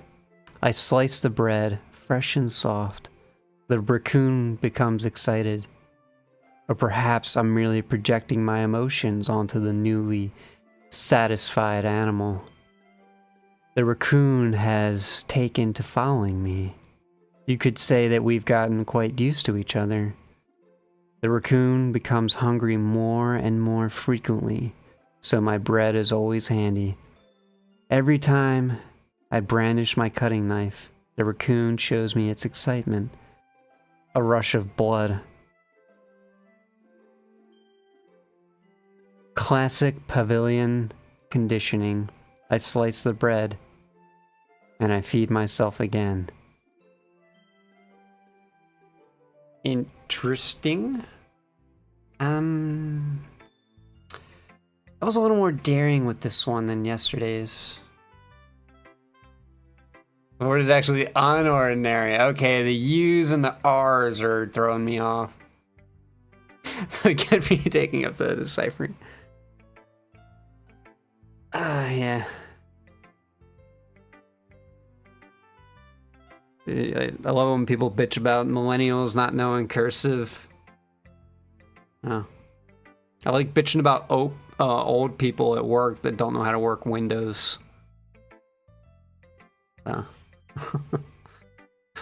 I slice the bread, fresh and soft. The raccoon becomes excited. Or perhaps I'm merely projecting my emotions onto the newly satisfied animal. The raccoon has taken to following me. You could say that we've gotten quite used to each other. The raccoon becomes hungry more and more frequently, so my bread is always handy. Every time I brandish my cutting knife, the raccoon shows me its excitement. A rush of blood. Classic pavilion conditioning. I slice the bread, and I feed myself again. Interesting. I was a little more daring with this one than yesterday's. The word is actually unordinary. Okay, the U's and the R's are throwing me off. Get me taking up the deciphering. Yeah. I love when people bitch about millennials not knowing cursive. Oh. I like bitching about old people at work that don't know how to work Windows. Oh.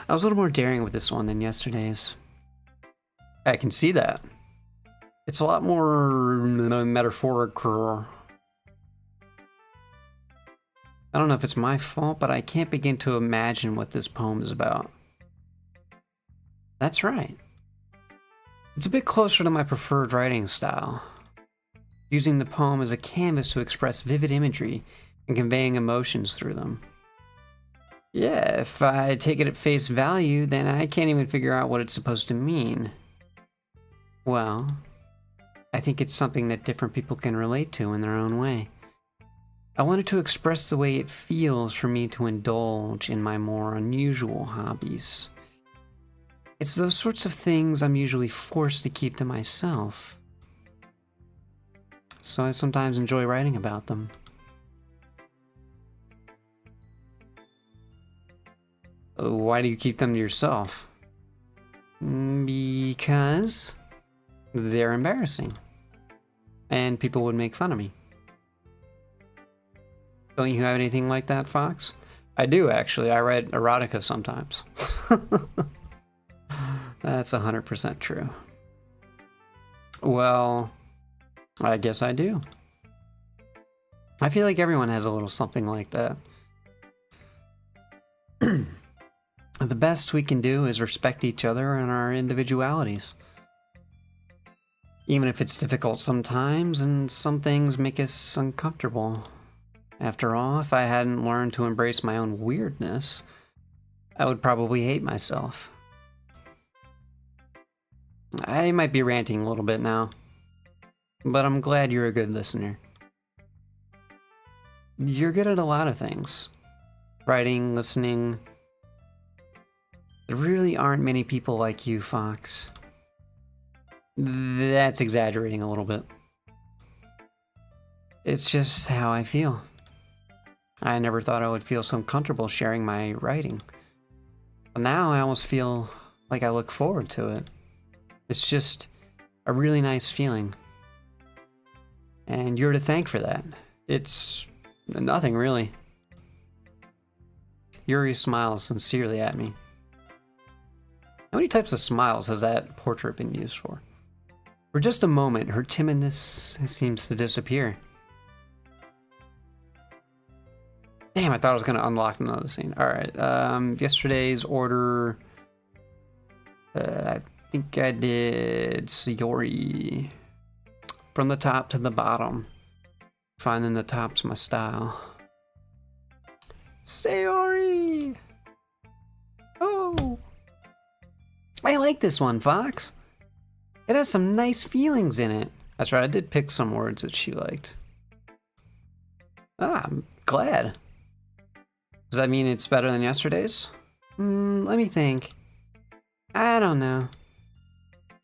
I was a little more daring with this one than yesterday's. I can see that. It's a lot more metaphorical. I don't know if it's my fault, but I can't begin to imagine what this poem is about. That's right. It's a bit closer to my preferred writing style, using the poem as a canvas to express vivid imagery and conveying emotions through them. Yeah, if I take it at face value, then I can't even figure out what it's supposed to mean. Well, I think it's something that different people can relate to in their own way. I wanted to express the way it feels for me to indulge in my more unusual hobbies. It's those sorts of things I'm usually forced to keep to myself. So I sometimes enjoy writing about them. Why do you keep them to yourself? Because they're embarrassing. And people would make fun of me. Don't you have anything like that, Fox? I do, actually. I read erotica sometimes. That's 100% true. Well, I guess I do. I feel like everyone has a little something like that. The best we can do is respect each other and our individualities. Even if it's difficult sometimes and some things make us uncomfortable. After all, if I hadn't learned to embrace my own weirdness, I would probably hate myself. I might be ranting a little bit now, but I'm glad you're a good listener. You're good at a lot of things. Writing, listening. There really aren't many people like you, Fox. That's exaggerating a little bit. It's just how I feel. I never thought I would feel so comfortable sharing my writing. But now I almost feel like I look forward to it. It's just a really nice feeling. And you're to thank for that. It's nothing really. Yuri smiles sincerely at me. How many types of smiles has that portrait been used for? For just a moment, her timidness seems to disappear. Damn, I thought I was going to unlock another scene. Alright, yesterday's order I think I did Sayori. From the top to the bottom. Finding the top's my style. Sayori! Oh! I like this one, Fox. It has some nice feelings in it. That's right, I did pick some words that she liked. Ah, I'm glad. Does that mean it's better than yesterday's? Let me think. I don't know.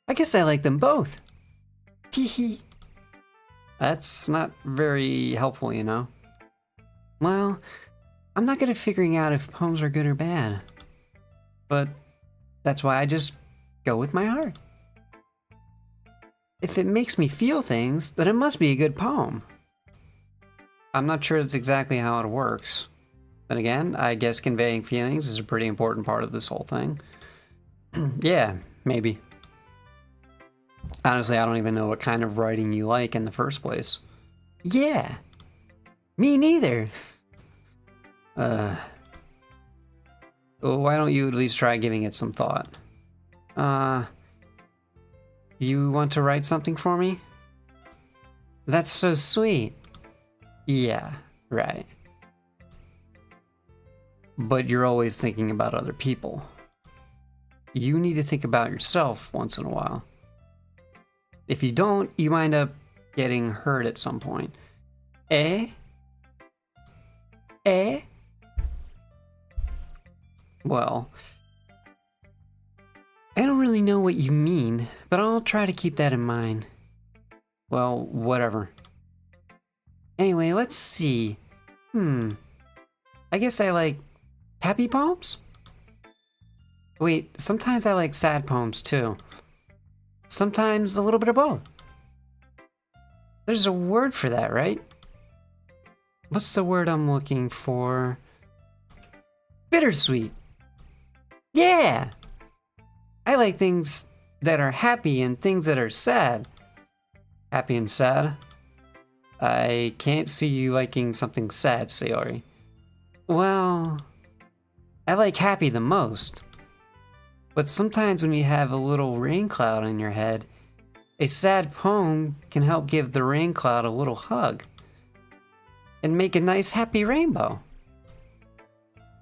I guess I like them both. Teehee. That's not very helpful, you know? Well, I'm not good at figuring out if poems are good or bad. But that's why I just go with my heart. If it makes me feel things, then it must be a good poem. I'm not sure that's exactly how it works. Then again, I guess conveying feelings is a pretty important part of this whole thing. Yeah, maybe. Honestly, I don't even know what kind of writing you like in the first place. Yeah. Me neither. Why don't you at least try giving it some thought? You want to write something for me? That's so sweet. Yeah, right. But you're always thinking about other people. You need to think about yourself once in a while. If you don't, you wind up getting hurt at some point. Eh? Eh? Well, I don't really know what you mean, but I'll try to keep that in mind. Well, whatever. Anyway, let's see. I guess I like happy poems? Wait, sometimes I like sad poems too. Sometimes a little bit of both. There's a word for that, right? What's the word I'm looking for? Bittersweet. Yeah! I like things that are happy and things that are sad. Happy and sad? I can't see you liking something sad, Sayori. Well, I like happy the most. But sometimes when you have a little rain cloud in your head, a sad poem can help give the rain cloud a little hug and make a nice happy rainbow.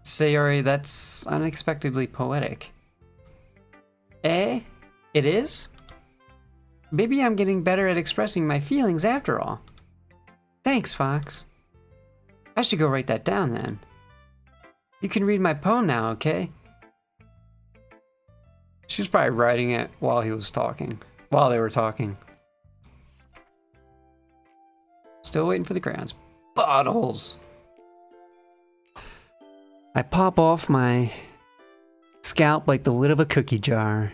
Sayori, that's unexpectedly poetic. Eh? It is? Maybe I'm getting better at expressing my feelings after all. Thanks, Fox. I should go write that down then. You can read my poem now, okay? She was probably writing it while he was talking. While they were talking. Still waiting for the crayons. Bottles! I pop off my scalp like the lid of a cookie jar.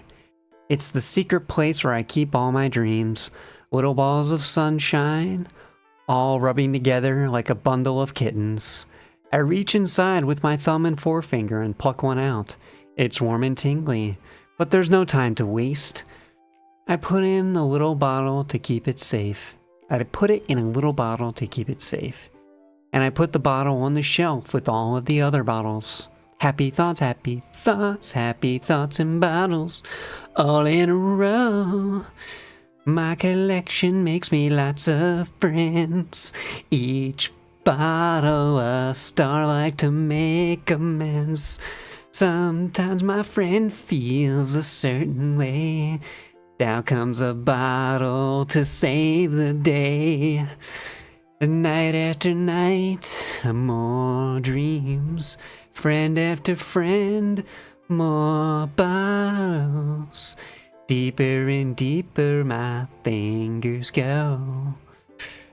It's the secret place where I keep all my dreams. Little balls of sunshine, all rubbing together like a bundle of kittens. I reach inside with my thumb and forefinger and pluck one out. It's warm and tingly, but there's no time to waste. I put in a little bottle to keep it safe. And I put the bottle on the shelf with all of the other bottles. Happy thoughts, happy thoughts, happy thoughts in bottles, all in a row. My collection makes me lots of friends. Each bottle a star like to make amends. Sometimes my friend feels a certain way. Down comes a bottle to save the day. Night after night, more dreams. Friend after friend, more bottles. Deeper and deeper my fingers go.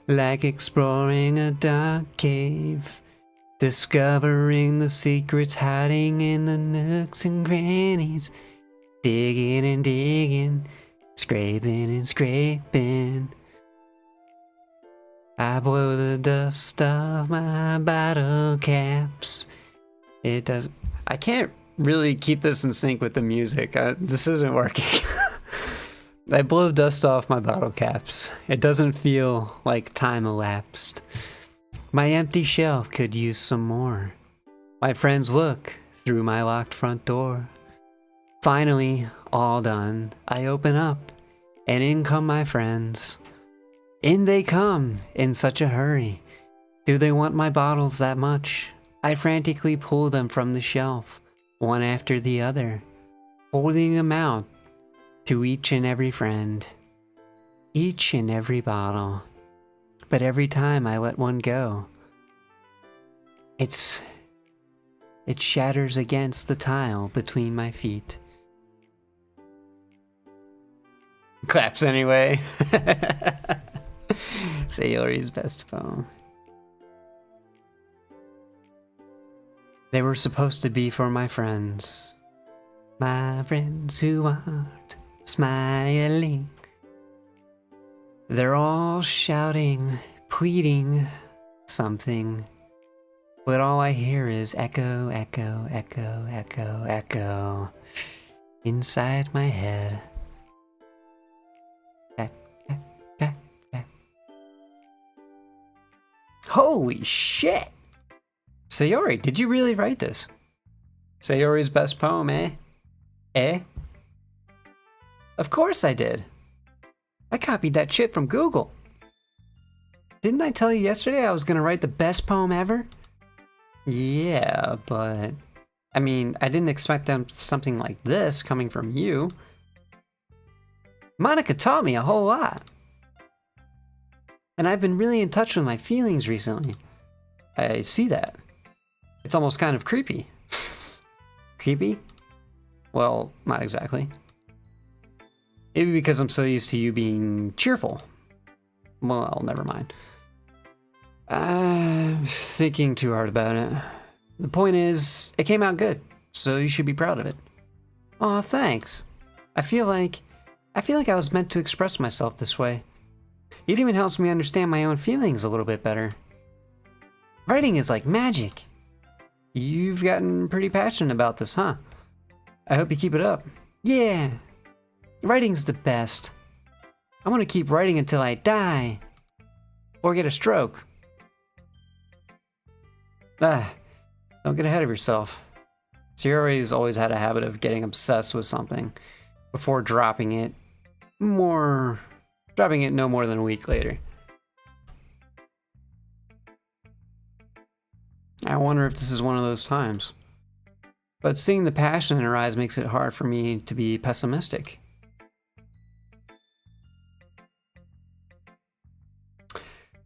Like exploring a dark cave. Discovering the secrets hiding in the nooks and crannies. Digging and digging. Scraping and scraping. I blow the dust off my bottle caps. It does. I can't really keep this in sync with the music. This isn't working. I blow dust off my bottle caps. It doesn't feel like time elapsed. My empty shelf could use some more. My friends look through my locked front door. Finally, all done, I open up, and in come my friends. In they come, in such a hurry. Do they want my bottles that much? I frantically pull them from the shelf, one after the other, holding them out to each and every friend. Each and every bottle. But every time I let one go, it shatters against the tile between my feet. Claps anyway. Sayori's best poem. They were supposed to be for my friends. My friends who aren't smiling. They're all shouting, pleading something. But all I hear is echo, echo, echo, echo, echo. Inside my head. Tap, tap, tap, tap. Holy shit! Sayori, did you really write this? Sayori's best poem, eh? Eh? Of course I did. I copied that shit from Google. Didn't I tell you yesterday I was gonna write the best poem ever? Yeah, but... I mean, I didn't expect something like this coming from you. Monica taught me a whole lot. And I've been really in touch with my feelings recently. I see that. It's almost kind of creepy. Creepy? Well, not exactly. Maybe because I'm so used to you being cheerful. Well, never mind. I'm thinking too hard about it. The point is, it came out good, so you should be proud of it. Aw, thanks. I feel like I was meant to express myself this way. It even helps me understand my own feelings a little bit better. Writing is like magic. You've gotten pretty passionate about this, huh? I hope you keep it up. Yeah. Writing's the best. I'm gonna keep writing until I die. Or get a stroke. Don't get ahead of yourself. Sayori's always had a habit of getting obsessed with something before dropping it no more than a week later. I wonder if this is one of those times. But seeing the passion in her eyes makes it hard for me to be pessimistic.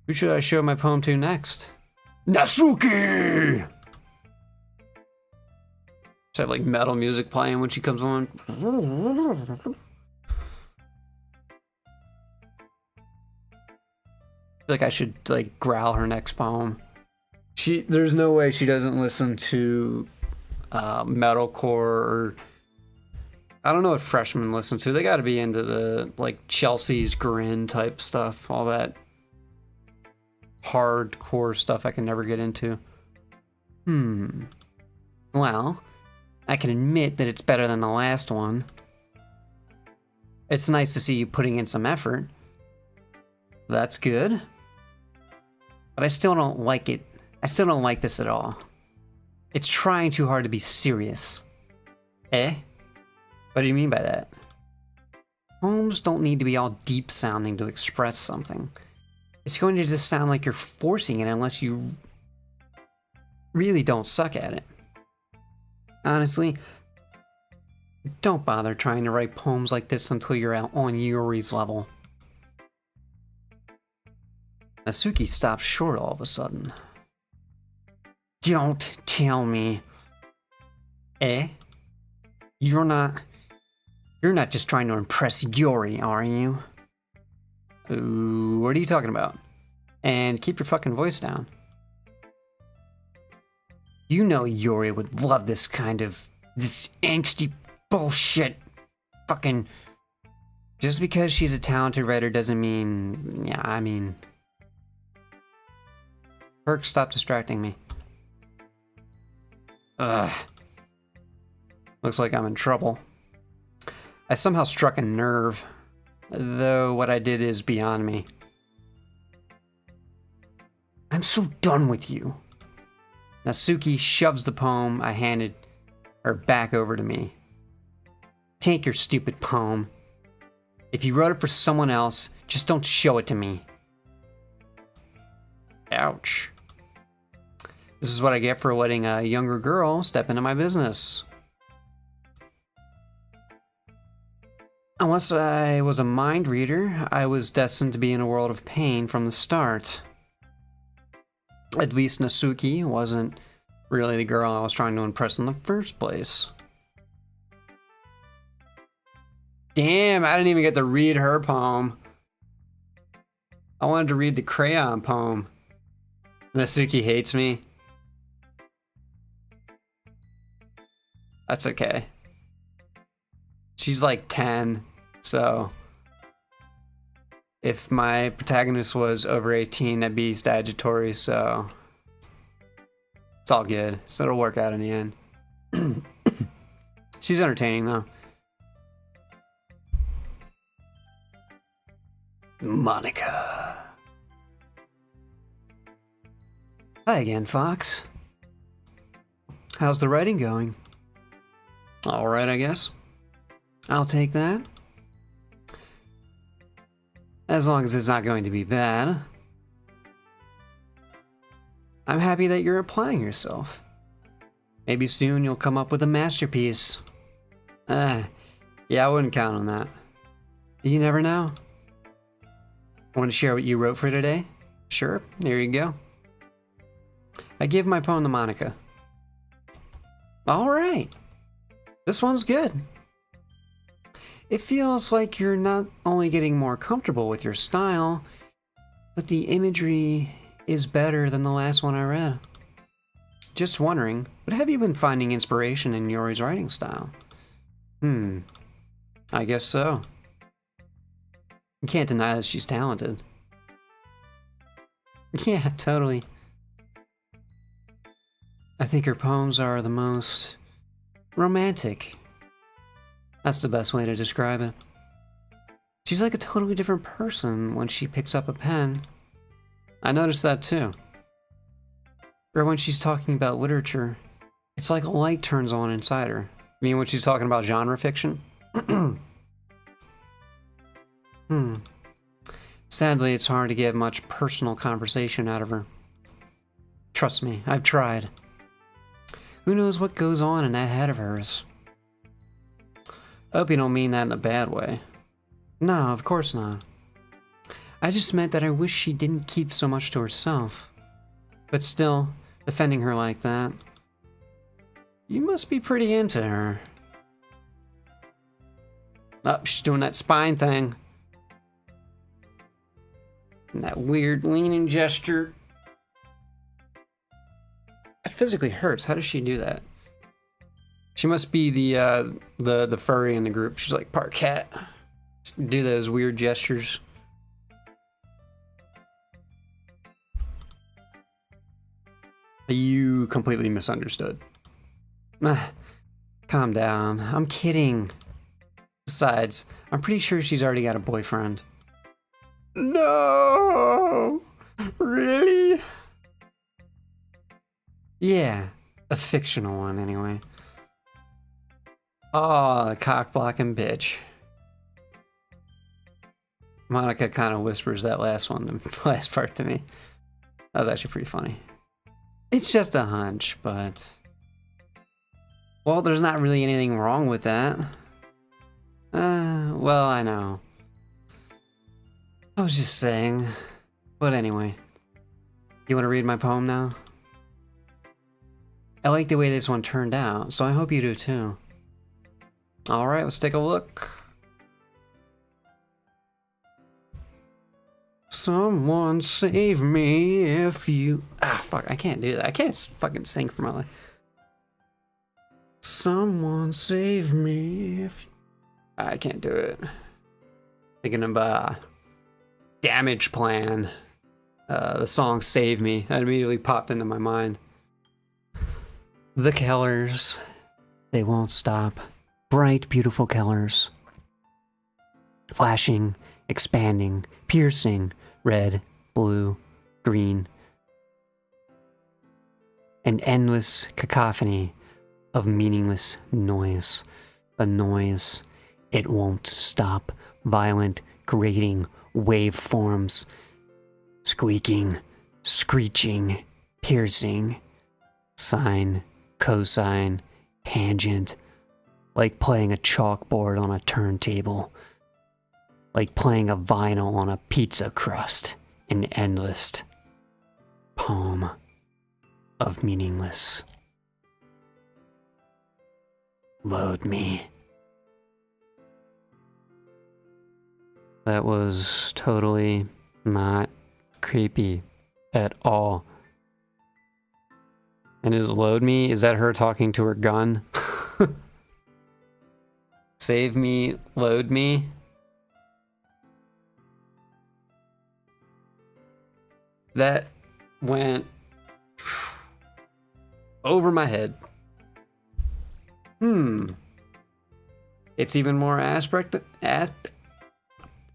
Who should I show my poem to next? Natsuki! Should I have like metal music playing when she comes on? I feel like I should like growl her next poem. There's no way she doesn't listen to metalcore or I don't know what freshmen listen to. They got to be into the like Chelsea's Grin type stuff, all that hardcore stuff I can never get into. Well, I can admit that it's better than the last one. It's nice to see you putting in some effort. That's good. But I still don't like it. I still don't like this at all. It's trying too hard to be serious. Eh? What do you mean by that? Poems don't need to be all deep sounding to express something. It's going to just sound like you're forcing it unless you really don't suck at it. Honestly, don't bother trying to write poems like this until you're out on Yuri's level. Natsuki stops short all of a sudden. Don't tell me. Eh? You're not just trying to impress Yuri, are you? What are you talking about? And keep your fucking voice down. You know Yuri would love this angsty bullshit. Fucking... Just because she's a talented writer doesn't mean... Yeah, I mean... Perk, stop distracting me. Ugh. Looks like I'm in trouble. I somehow struck a nerve. Though what I did is beyond me. I'm so done with you. Natsuki shoves the poem I handed her back over to me. Take your stupid poem. If you wrote it for someone else, just don't show it to me. Ouch. This is what I get for letting a younger girl step into my business. Unless I was a mind reader, I was destined to be in a world of pain from the start. At least Nasuki wasn't really the girl I was trying to impress in the first place. Damn, I didn't even get to read her poem. I wanted to read the crayon poem. Nasuki hates me. That's okay. She's like 10, so if my protagonist was over 18, that'd be statutory, so it's all good. So it'll work out in the end. She's entertaining though. Monica. Hi again, Fox. How's the writing going? All right, I guess. I'll take that. As long as it's not going to be bad. I'm happy that you're applying yourself. Maybe soon you'll come up with a masterpiece. Yeah, I wouldn't count on that. You never know. Want to share what you wrote for today? Sure, here you go. I give my poem to Monica. All right. This one's good. It feels like you're not only getting more comfortable with your style, but the imagery is better than the last one I read. Just wondering, what have you been finding inspiration in Yori's writing style? I guess so. You can't deny that she's talented. Yeah, totally. I think her poems are the most romantic. That's the best way to describe it. She's like a totally different person when she picks up a pen. I noticed that too. Or when she's talking about literature, it's like a light turns on inside her. I mean, when she's talking about genre fiction? Sadly, it's hard to get much personal conversation out of her. Trust me, I've tried. Who knows what goes on in that head of hers? I hope you don't mean that in a bad way. No, of course not. I just meant that I wish she didn't keep so much to herself. But still, defending her like that. You must be pretty into her. Oh, she's doing that spine thing. And that weird leaning gesture. It physically hurts. How does she do that? She must be the furry in the group. She's like part cat. Do those weird gestures. You completely misunderstood. Calm down. I'm kidding. Besides, I'm pretty sure she's already got a boyfriend. No! Really? Yeah, a fictional one anyway. Oh, cock-blocking bitch. Monica kind of whispers that last part to me. That was actually pretty funny. It's just a hunch, but... Well, there's not really anything wrong with that. Well, I know. I was just saying. But anyway. You want to read my poem now? I like the way this one turned out, so I hope you do too. Alright, let's take a look. Someone save me if you... Ah, fuck, I can't do that. I can't fucking sing for my life. Someone save me if... I can't do it. Thinking of, Damage Plan. The song Save Me. That immediately popped into my mind. The colors. They won't stop. Bright, beautiful colors. Flashing, expanding, piercing, red, blue, green. An endless cacophony of meaningless noise. The noise It won't stop. Violent, grating, waveforms. Squeaking, screeching, piercing. Sine, cosine, tangent. Like playing a chalkboard on a turntable. Like playing a vinyl on a pizza crust. An endless poem of meaningless. Load me. That was totally not creepy at all. And is load me? Is that her talking to her gun? Save me, load me. That went over my head. It's even more abstract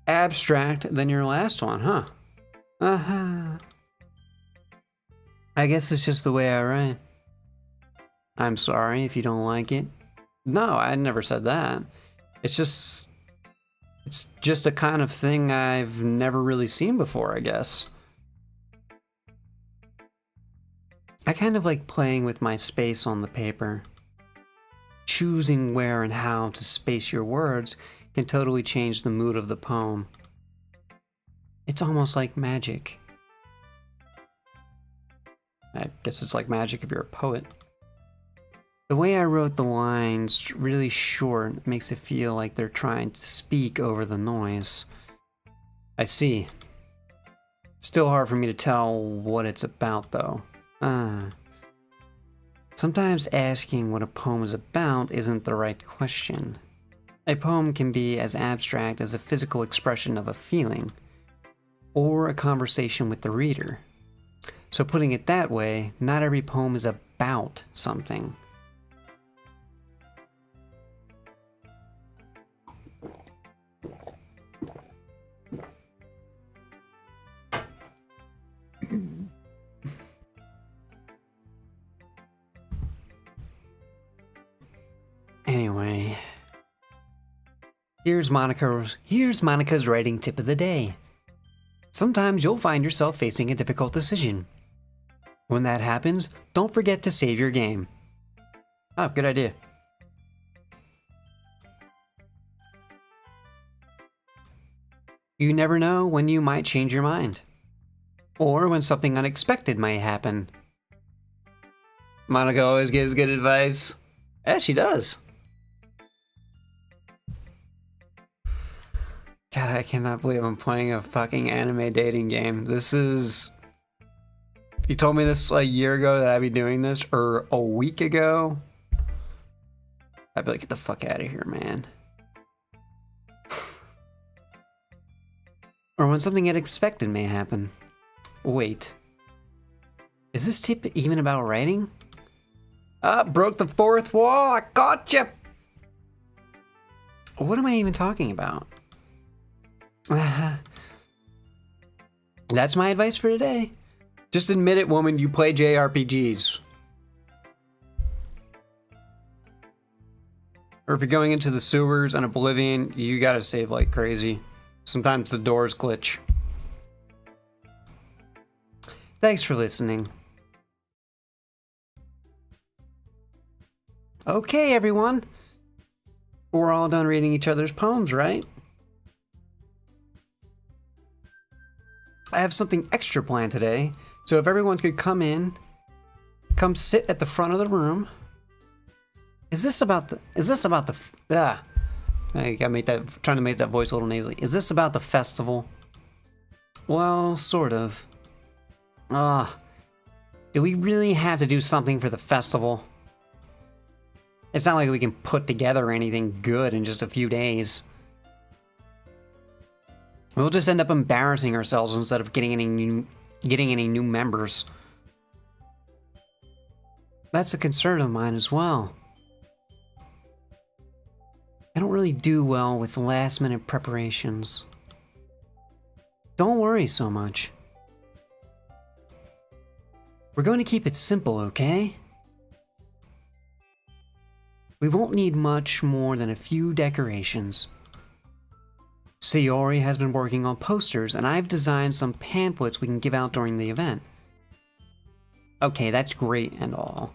than your last one, huh? I guess it's just the way I write. I'm sorry if you don't like it. No, I never said that. It's just a kind of thing I've never really seen before, I guess. I kind of like playing with my space on the paper. Choosing where and how to space your words can totally change the mood of the poem. It's almost like magic. I guess it's like magic if you're a poet. The way I wrote the lines really short makes it feel like they're trying to speak over the noise. I see. Still hard for me to tell what it's about, though. Sometimes asking what a poem is about isn't the right question. A poem can be as abstract as a physical expression of a feeling, or a conversation with the reader. So putting it that way, not every poem is about something. Anyway, here's Monica's writing tip of the day. Sometimes you'll find yourself facing a difficult decision. When that happens, don't forget to save your game. Oh, good idea. You never know when you might change your mind, or when something unexpected might happen. Monica always gives good advice. Yeah, she does. God, I cannot believe I'm playing a fucking anime dating game. This is... If you told me this a year ago that I'd be doing this, or a week ago, I'd be like, get the fuck out of here, man. Or when something unexpected may happen. Wait. Is this tip even about writing? Broke the fourth wall, I gotcha! What am I even talking about? That's my advice for today. Just admit it, woman, you play JRPGs. Or if you're going into the sewers and Oblivion, you gotta save like crazy. Sometimes the doors glitch. Thanks for listening. Okay, everyone. We're all done reading each other's poems, right? I have something extra planned today, so if everyone could come sit at the front of the room. I gotta trying to make that voice a little nasally. Is this about the festival? Well, sort of. Do we really have to do something for the festival? It's not like we can put together anything good in just a few days. We'll just end up embarrassing ourselves instead of getting any new members. That's a concern of mine as well. I don't really do well with last-minute preparations. Don't worry so much. We're going to keep it simple, okay? We won't need much more than a few decorations. Sayori has been working on posters, and I've designed some pamphlets we can give out during the event. Okay, that's great and all,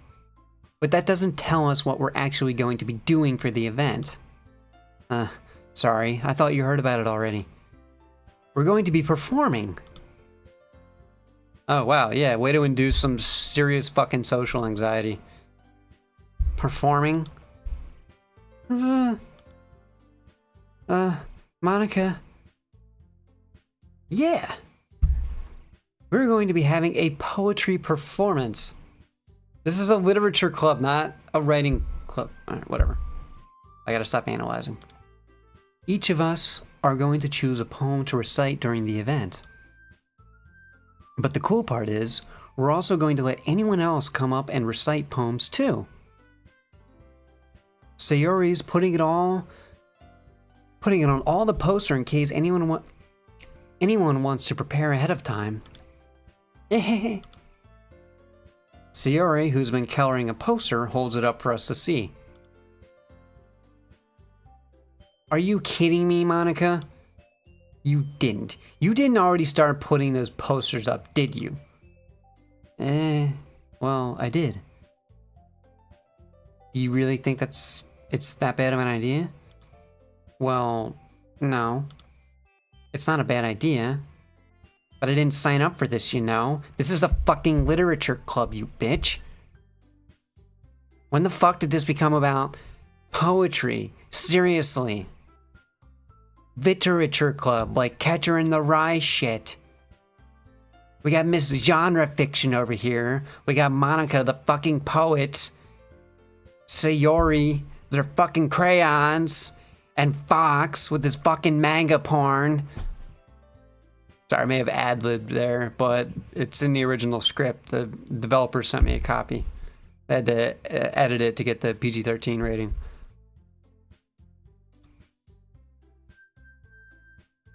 but that doesn't tell us what we're actually going to be doing for the event. Sorry, I thought you heard about it already. We're going to be performing. Oh wow, yeah, way to induce some serious fucking social anxiety. Performing? Monica? Yeah. We're going to be having a poetry performance. This is a literature club, not a writing club. Alright, whatever. I gotta stop analyzing. Each of us are going to choose a poem to recite during the event. But the cool part is, we're also going to let anyone else come up and recite poems too. Sayori's putting it on all the poster in case anyone wants to prepare ahead of time. Sayori, who's been coloring a poster, holds it up for us to see. Are you kidding me, Monica? You didn't. You didn't already start putting those posters up, did you? Well, I did. You really think it's that bad of an idea? Well, no. It's not a bad idea. But I didn't sign up for this, you know? This is a fucking literature club, you bitch. When the fuck did this become about poetry? Seriously. Literature club, like Catcher in the Rye shit. We got Miss Genre Fiction over here. We got Monica, the fucking poet. Sayori, their fucking crayons. And Fox with his fucking manga porn. Sorry, I may have ad-libbed there, but it's in the original script. The developer sent me a copy. I had to edit it to get the PG-13 rating.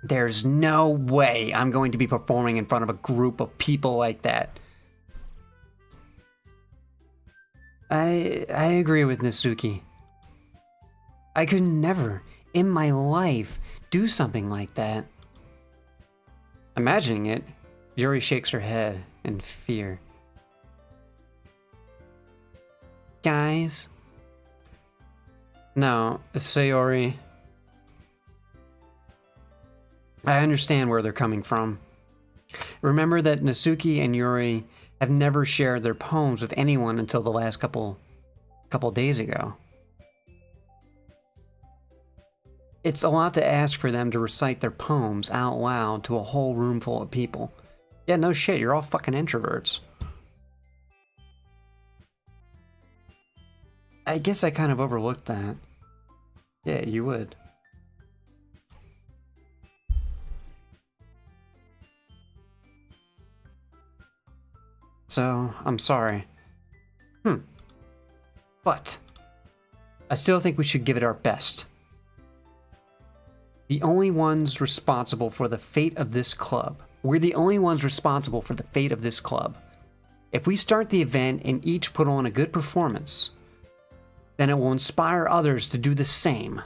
There's no way I'm going to be performing in front of a group of people like that. I agree with Nasuki. I could never, in my life, do something like that. Imagining it, Yuri shakes her head in fear. Guys? No, Sayori. I understand where they're coming from. Remember that Nasuki and Yuri have never shared their poems with anyone until the last couple days ago. It's a lot to ask for them to recite their poems out loud to a whole room full of people. Yeah, no shit, you're all fucking introverts. I guess I kind of overlooked that. Yeah, you would. So, I'm sorry. But I still think we should give it our best. The only ones responsible for the fate of this club. We're the only ones responsible for the fate of this club. If we start the event and each put on a good performance, then it will inspire others to do the same.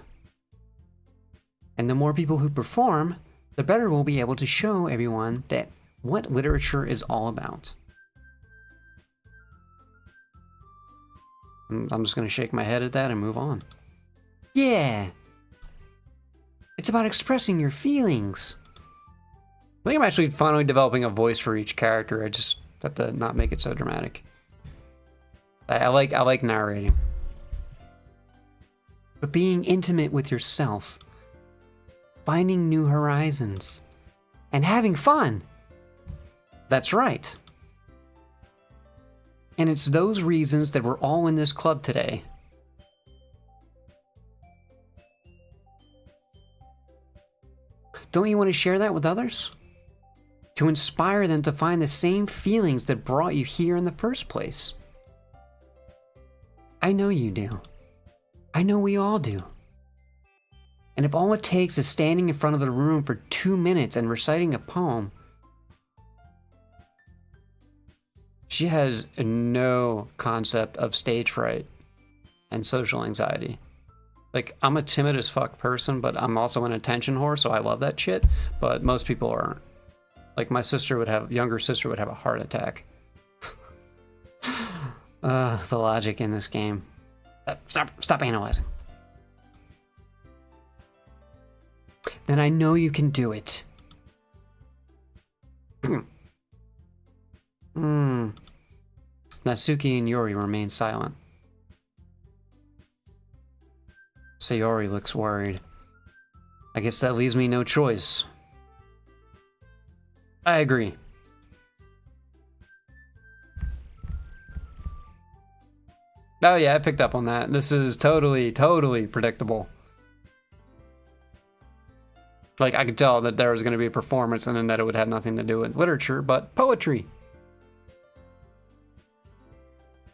And the more people who perform, the better we'll be able to show everyone that what literature is all about. I'm just going to shake my head at that and move on. Yeah! It's about expressing your feelings. I think I'm actually finally developing a voice for each character. I just have to not make it so dramatic. I like narrating. But being intimate with yourself, finding new horizons, and having fun. That's right. And it's those reasons that we're all in this club today. Don't you want to share that with others? To inspire them to find the same feelings that brought you here in the first place. I know you do. I know we all do. And if all it takes is standing in front of the room for 2 minutes and reciting a poem, she has no concept of stage fright. and social anxiety. Like, I'm a timid as fuck person, but I'm also an attention whore, so I love that shit. But most people aren't. Like, my younger sister would have a heart attack. The logic in this game. Stop analyzing. Then I know you can do it. Natsuki and Yori remain silent. Sayori looks worried. I guess that leaves me no choice. I agree. Oh yeah, I picked up on that. This is totally predictable. Like, I could tell that there was going to be a performance and then that it would have nothing to do with literature, but poetry.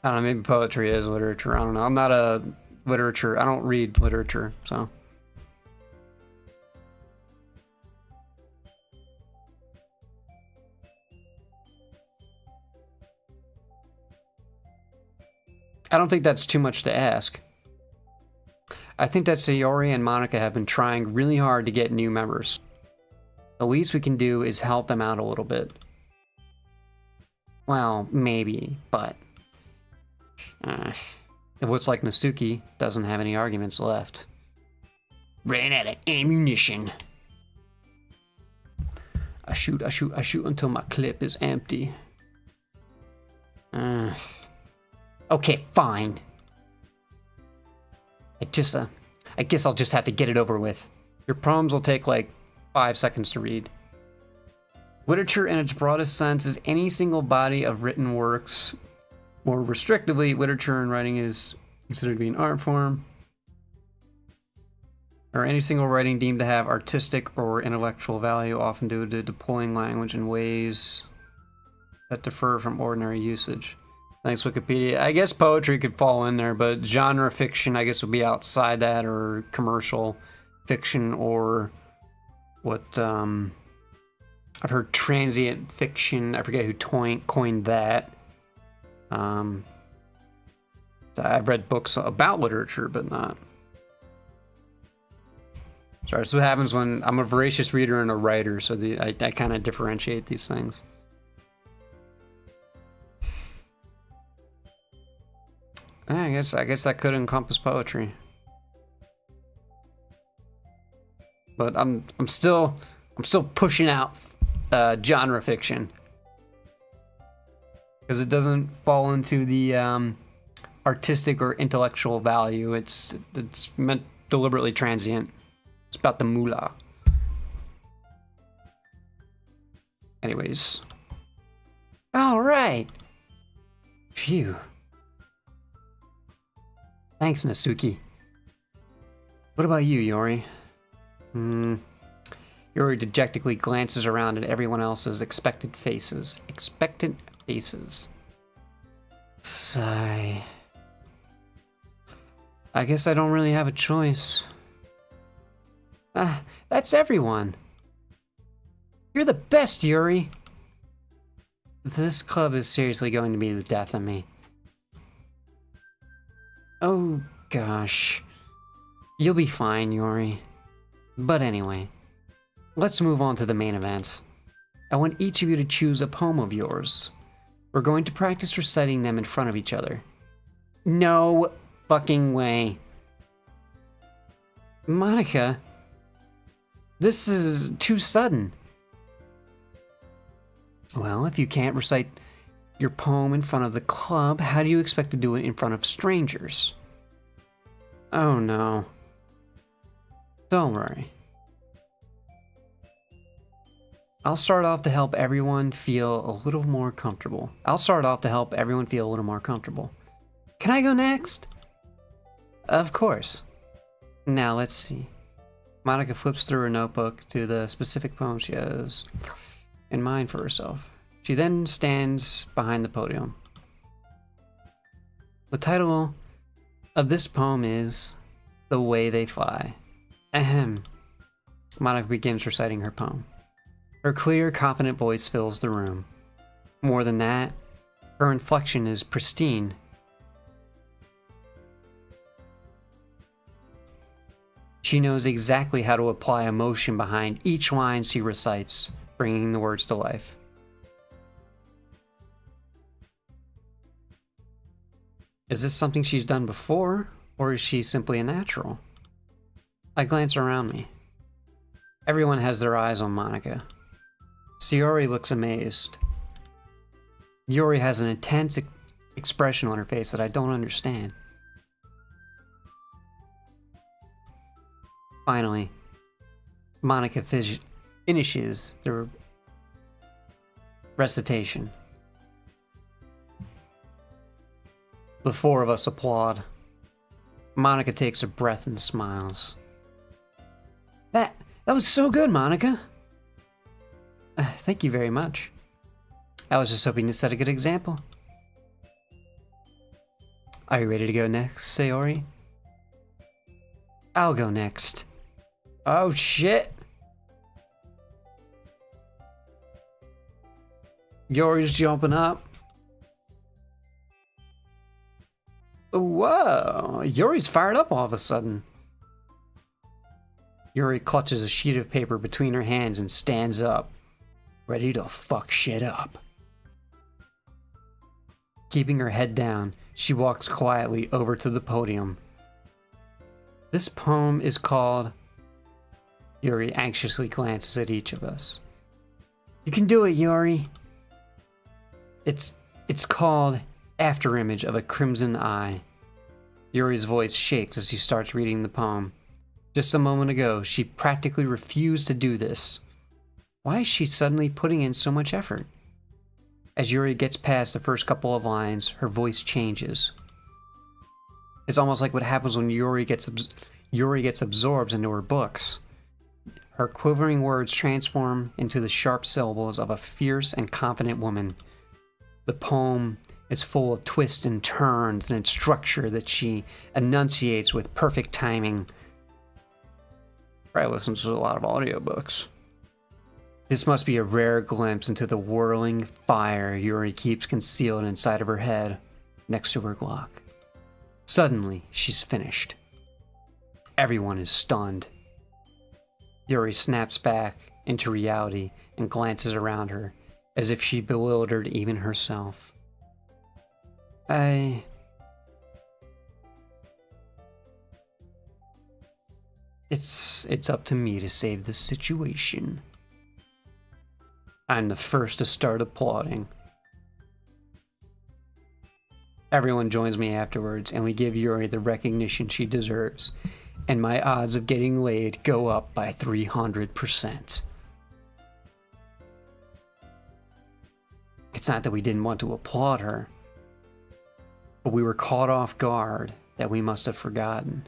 I don't know, maybe poetry is literature. I don't know. I'm not a literature. I don't read literature, so. I don't think that's too much to ask. I think that Sayori and Monica have been trying really hard to get new members. The least we can do is help them out a little bit. Well, maybe, but... it looks like Natsuki doesn't have any arguments left. Ran out of ammunition. I shoot until my clip is empty. Okay, fine. I guess I'll just have to get it over with. Your poems will take like 5 seconds to read. Literature in its broadest sense is any single body of written works. More restrictively, literature and writing is considered to be an art form. Or any single writing deemed to have artistic or intellectual value, often due to deploying language in ways that differ from ordinary usage. Thanks, Wikipedia. I guess poetry could fall in there, but genre fiction, I guess, would be outside that, or commercial fiction, or what, I've heard transient fiction. I forget who coined that. I've read books about literature, but not. Sorry, so what happens when I'm a voracious reader and a writer, so I kind of differentiate these things. I guess that could encompass poetry. But I'm still pushing out genre fiction. Because it doesn't fall into the artistic or intellectual value. It's meant deliberately transient. It's about the moolah. Anyways. All right. Phew. Thanks, Natsuki. What about you, Yori? Yori dejectedly glances around at everyone else's expectant faces. Expectant faces. Sigh. I guess I don't really have a choice. That's everyone. You're the best, Yuri. This club is seriously going to be the death of me. Oh, gosh. You'll be fine, Yuri. But anyway, let's move on to the main event. I want each of you to choose a poem of yours. We're going to practice reciting them in front of each other. No fucking way. Monica, this is too sudden. Well, if you can't recite your poem in front of the club, how do you expect to do it in front of strangers? Oh no. Don't worry. I'll start off to help everyone feel a little more comfortable. Can I go next? Of course. Now let's see. Monica flips through her notebook to the specific poem she has in mind for herself. She then stands behind the podium. The title of this poem is The Way They Fly. Ahem. Monica begins reciting her poem. Her clear, confident voice fills the room. More than that, her inflection is pristine. She knows exactly how to apply emotion behind each line she recites, bringing the words to life. Is this something she's done before, or is she simply a natural? I glance around me. Everyone has their eyes on Monica. Sayori looks amazed. Yuri has an intense expression on her face that I don't understand. Finally, Monica finishes the recitation. The four of us applaud. Monica takes a breath and smiles. That was so good, Monica. Thank you very much. I was just hoping to set a good example. Are you ready to go next, Sayori? I'll go next. Oh shit! Yuri's jumping up. Whoa! Yuri's fired up all of a sudden. Yuri clutches a sheet of paper between her hands and stands up, ready to fuck shit up. Keeping her head down, she walks quietly over to the podium. This poem is called... Yuri anxiously glances at each of us. You can do it, Yuri. It's called Afterimage of a Crimson Eye. Yuri's voice shakes as she starts reading the poem. Just a moment ago, she practically refused to do this. Why is she suddenly putting in so much effort? As Yuri gets past the first couple of lines, her voice changes. It's almost like what happens when Yuri gets absorbed into her books. Her quivering words transform into the sharp syllables of a fierce and confident woman. The poem is full of twists and turns and its structure that she enunciates with perfect timing. I listen to a lot of audiobooks. This must be a rare glimpse into the whirling fire Yuri keeps concealed inside of her head, next to her Glock. Suddenly, she's finished. Everyone is stunned. Yuri snaps back into reality and glances around her, as if she bewildered even herself. It's up to me to save the situation. I'm the first to start applauding. Everyone joins me afterwards, and we give Yuri the recognition she deserves, and my odds of getting laid go up by 300%. It's not that we didn't want to applaud her, but we were caught off guard that we must have forgotten.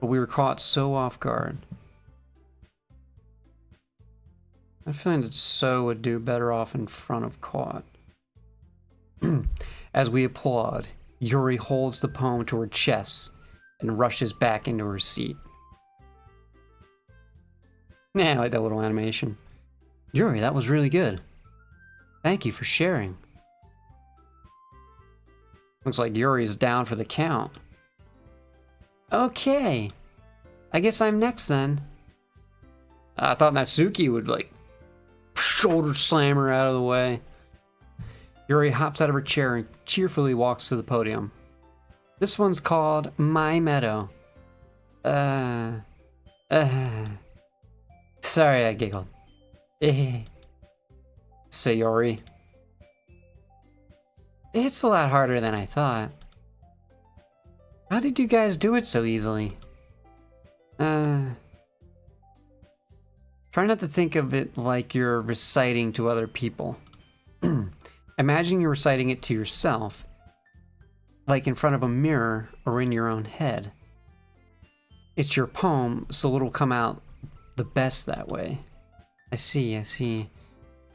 But we were caught so off guard. I find that so would do better off in front of caught. As we applaud, Yuri holds the poem to her chest and rushes back into her seat. Yeah, I like that little animation. Yuri, that was really good. Thank you for sharing. Looks like Yuri is down for the count. Okay. I guess I'm next then. I thought Natsuki would, shoulder slam her out of the way. Yuri hops out of her chair and cheerfully walks to the podium. This one's called My Meadow. Sorry, I giggled. Sayori. It's a lot harder than I thought. How did you guys do it so easily? Try not to think of it like you're reciting to other people. Imagine you're reciting it to yourself, like in front of a mirror or in your own head. It's your poem, so it'll come out the best that way. I see.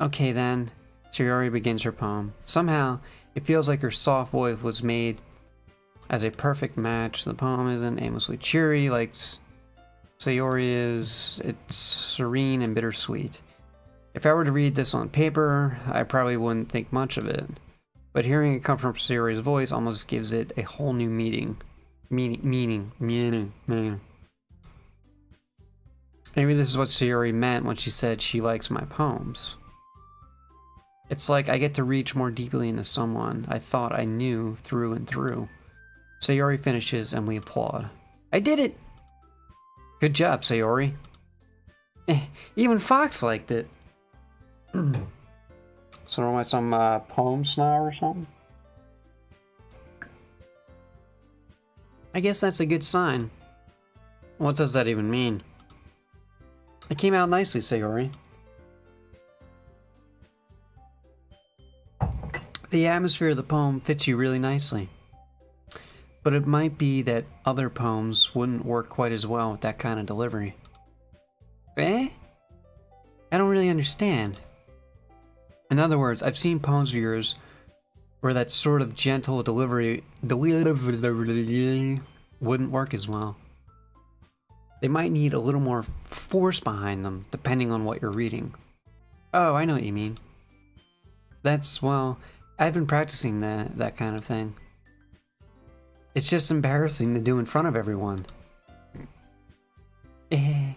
Okay then, Sayori begins her poem. Somehow, it feels like her soft voice was made as a perfect match. The poem isn't aimlessly cheery like Sayori is. It's serene and bittersweet. If I were to read this on paper, I probably wouldn't think much of it. but hearing it come from Sayori's voice almost gives it a whole new meaning. Meaning. Maybe this is what Sayori meant when she said she likes my poems. It's like I get to reach more deeply into someone I thought I knew through and through. Sayori finishes and we applaud. I did it! Good job, Sayori. Even Fox liked it. So do I want some poems now or something? I guess that's a good sign. What does that even mean? It came out nicely, Sayori. The atmosphere of the poem fits you really nicely. But it might be that other poems wouldn't work quite as well with that kind of delivery. Eh? I don't really understand. In other words, I've seen poems of yours where that sort of gentle delivery wouldn't work as well. They might need a little more force behind them, depending on what you're reading. Oh, I know what you mean. That's, well, I've been practicing that kind of thing. It's just embarrassing to do in front of everyone. And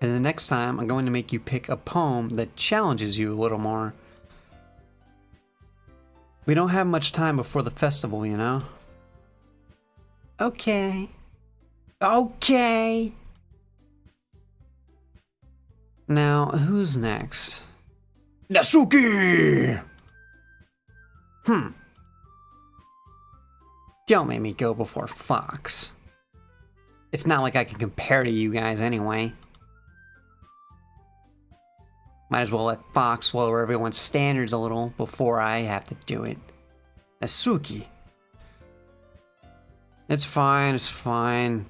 the next time, I'm going to make you pick a poem that challenges you a little more. We don't have much time before the festival, you know? Okay. Okay! Now, who's next? Natsuki! Don't make me go before Fox. It's not like I can compare to you guys anyway. Might as well let Fox lower everyone's standards a little before I have to do it. Natsuki. It's fine, it's fine.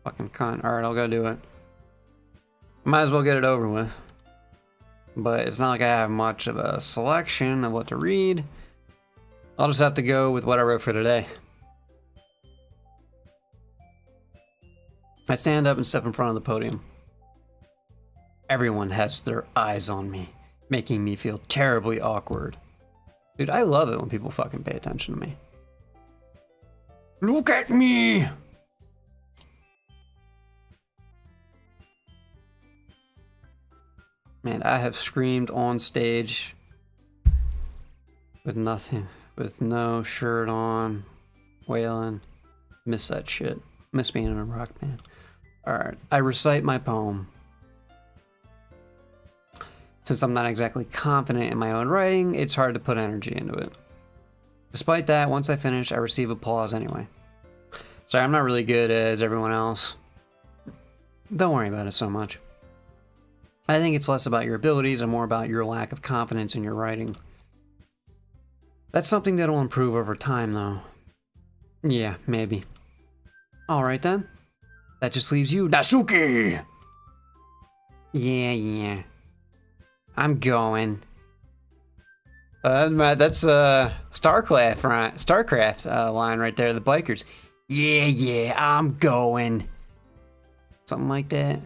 Fucking cunt. Alright, I'll go do it. Might as well get it over with. But it's not like I have much of a selection of what to read. I'll just have to go with what I wrote for today. I stand up and step in front of the podium. Everyone has their eyes on me, making me feel terribly awkward. Dude, I love it when people fucking pay attention to me. Look at me! Man, I have screamed on stage with nothing, with no shirt on, wailing. Miss that shit. Miss being in a rock band. Alright, I recite my poem. Since I'm not exactly confident in my own writing, it's hard to put energy into it. Despite that, once I finish, I receive applause anyway. Sorry, I'm not really good as everyone else. Don't worry about it so much. I think it's less about your abilities and more about your lack of confidence in your writing. That's something that'll improve over time, though. Yeah, maybe. Alright then. That just leaves you, Natsuki! Yeah. I'm going. That's StarCraft line right there, the bikers. Yeah, I'm going. Something like that.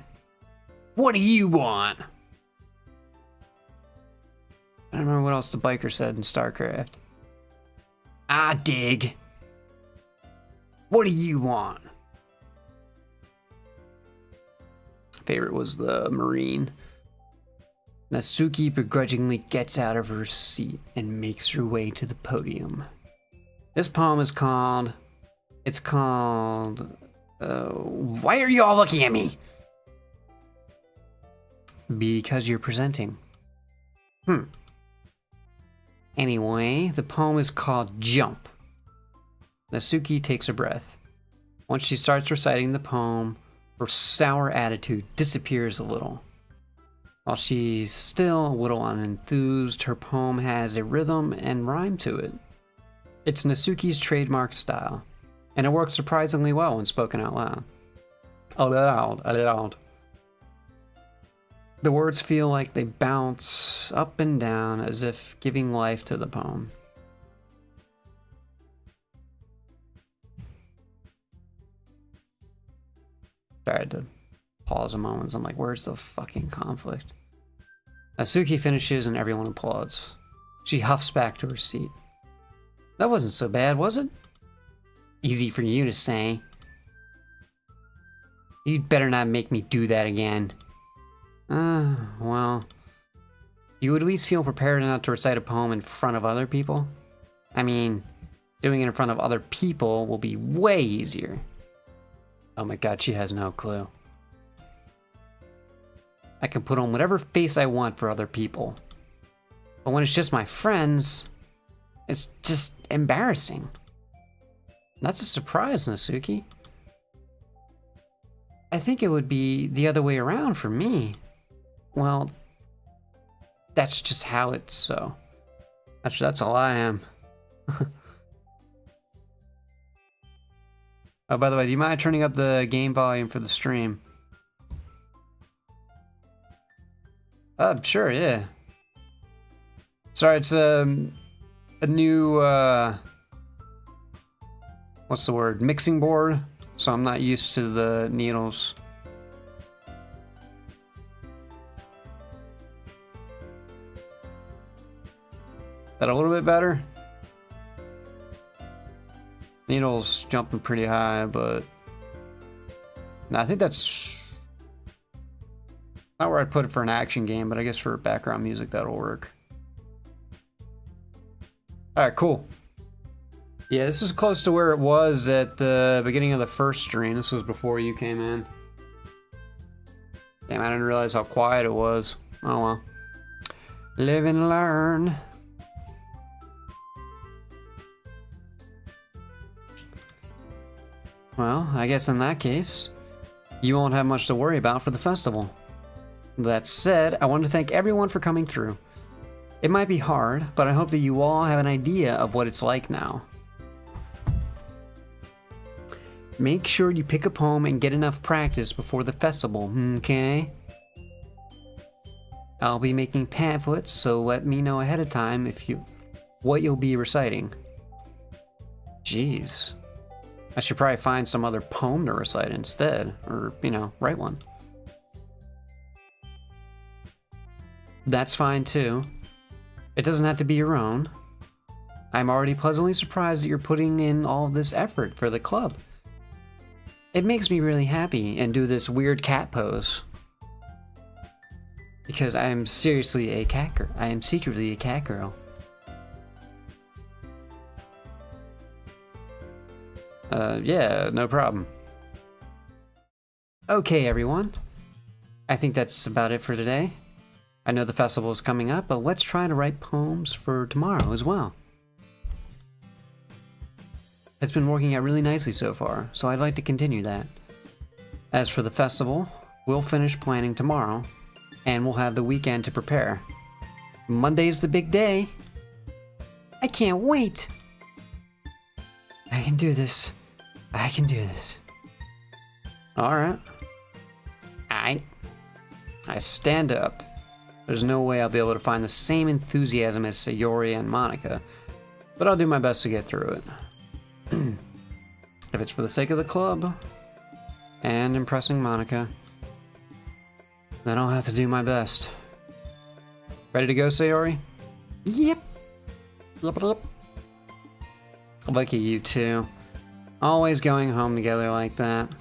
What do you want? I don't remember what else the biker said in StarCraft. I dig. What do you want? Favorite was the Marine. Natsuki begrudgingly gets out of her seat and makes her way to the podium. This poem is called... It's called... Why are you all looking at me? Because you're presenting. Anyway, the poem is called Jump. Natsuki takes a breath. Once she starts reciting the poem, her sour attitude disappears a little. While she's still a little unenthused, her poem has a rhythm and rhyme to it. It's Natsuki's trademark style, and it works surprisingly well when spoken out loud. Aloud. The words feel like they bounce up and down as if giving life to the poem. I had to pause a moment. I'm like, where's the fucking conflict? Natsuki finishes and everyone applauds. She huffs back to her seat. That wasn't so bad, was it? Easy for you to say. You'd better not make me do that again. Well... You would at least feel prepared enough to recite a poem in front of other people? I mean, doing it in front of other people will be way easier. Oh my god, she has no clue. I can put on whatever face I want for other people. But when it's just my friends, it's just embarrassing. That's a surprise, Natsuki. I think it would be the other way around for me. Well, that's just how it's so. That's all I am. Oh, by the way, do you mind turning up the game volume for the stream? Sure, yeah. Sorry, it's a new, what's the word? Mixing board. So I'm not used to the needles. That a little bit better? Needles jumping pretty high, but no, I think that's not where I'd put it for an action game, but I guess for background music that'll work. Alright, cool. Yeah, this is close to where it was at the beginning of the first stream. This was before you came in. Damn, I didn't realize how quiet it was. Oh well. Live and learn. Well, I guess in that case, you won't have much to worry about for the festival. That said, I want to thank everyone for coming through. It might be hard, but I hope that you all have an idea of what it's like now. Make sure you pick a poem and get enough practice before the festival, okay? I'll be making pamphlets, so let me know ahead of time what you'll be reciting. Jeez. I should probably find some other poem to recite instead, or, write one. That's fine too. It doesn't have to be your own. I'm already pleasantly surprised that you're putting in all this effort for the club. It makes me really happy and do this weird cat pose. Because I am seriously a cat girl. I am secretly a cat girl. Yeah, no problem. Okay, everyone. I think that's about it for today. I know the festival is coming up, but let's try to write poems for tomorrow as well. It's been working out really nicely so far, so I'd like to continue that. As for the festival, we'll finish planning tomorrow, and we'll have the weekend to prepare. Monday's the big day. I can't wait. I can do this. I can do this. Alright. I stand up. There's no way I'll be able to find the same enthusiasm as Sayori and Monica, but I'll do my best to get through it. If it's for the sake of the club and impressing Monica, then I'll have to do my best. Ready to go, Sayori? Yep. Yep. Look at you two. Always going home together like that.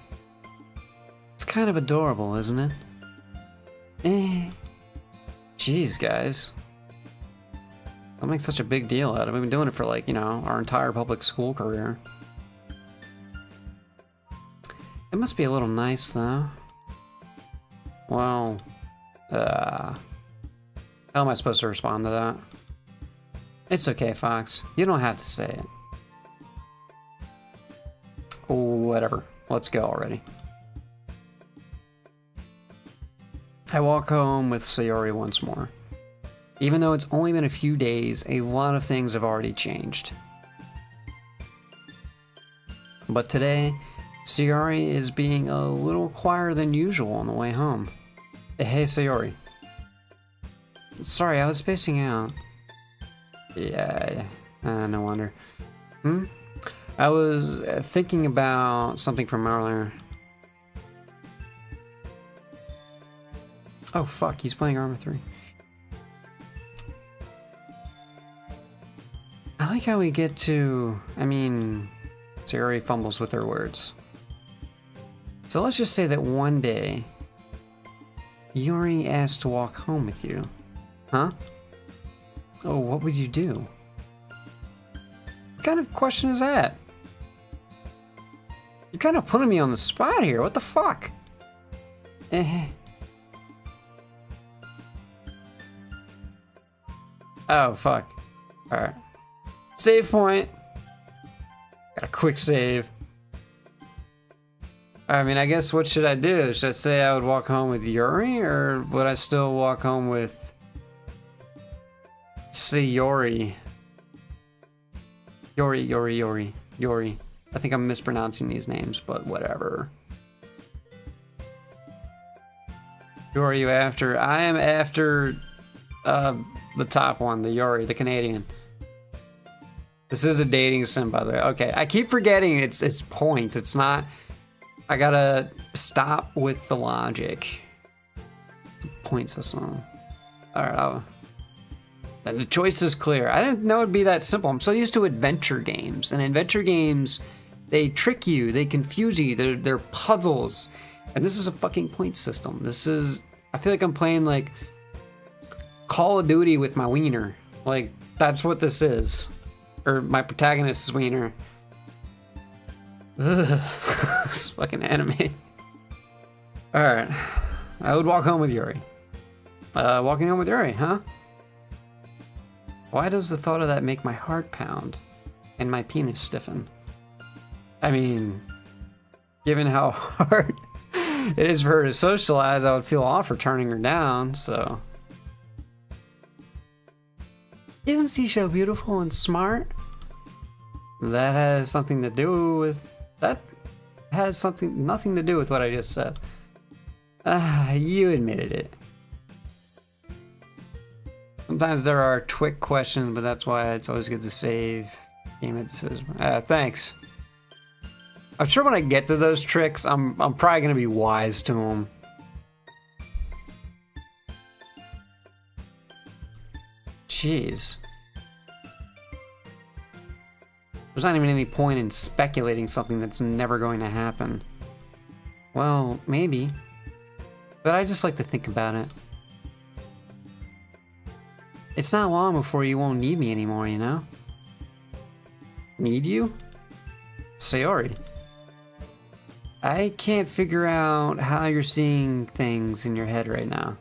It's kind of adorable, isn't it? Jeez, guys. Don't make such a big deal out of it. We've been doing it for our entire public school career. It must be a little nice, though. Well, how am I supposed to respond to that? It's okay, Fox. You don't have to say it. Whatever. Let's go already. I walk home with Sayori once more. Even though it's only been a few days, a lot of things have already changed. But today, Sayori is being a little quieter than usual on the way home. Hey, Sayori. Sorry, I was spacing out. Yeah, no wonder. I was thinking about something from earlier. Oh fuck, he's playing Arma 3. like how we get to, I mean, Sayori fumbles with her words. So let's just say that one day, Yuri asked to walk home with you. Huh? Oh, what would you do? What kind of question is that? You're kind of putting me on the spot here. What the fuck? Oh, fuck. Alright. Save point. Got a quick save. I mean, I guess what should I do? Should I say I would walk home with Yuri, or would I still walk home with Sayori? Yuri. I think I'm mispronouncing these names, but whatever. Who are you after? I am after the top one, the Yuri, the Canadian. This is a dating sim, by the way. Okay, I keep forgetting it's points. It's not. I gotta stop with the logic. Point system. Alright, the choice is clear. I didn't know it'd be that simple. I'm so used to adventure games. And adventure games, they trick you, they confuse you, they're puzzles. And this is a fucking point system. This is, I feel like I'm playing like Call of Duty with my wiener. Like, that's what this is. Or my protagonist's wiener. Ugh. This fucking anime. Alright. I would walk home with Yuri. Walking home with Yuri, huh? Why does the thought of that make my heart pound and my penis stiffen? I mean, given how hard it is for her to socialize, I would feel off for turning her down, so. Isn't Seashell beautiful and smart? That has something to do with, nothing to do with what I just said. You admitted it. Sometimes there are quick questions, but that's why it's always good to save game decision. Thanks. I'm sure when I get to those tricks, I'm probably gonna be wise to them. Jeez. There's not even any point in speculating something that's never going to happen. Well, maybe. But I just like to think about it. It's not long before you won't need me anymore, you know? Need you? Sayori. I can't figure out how you're seeing things in your head right now.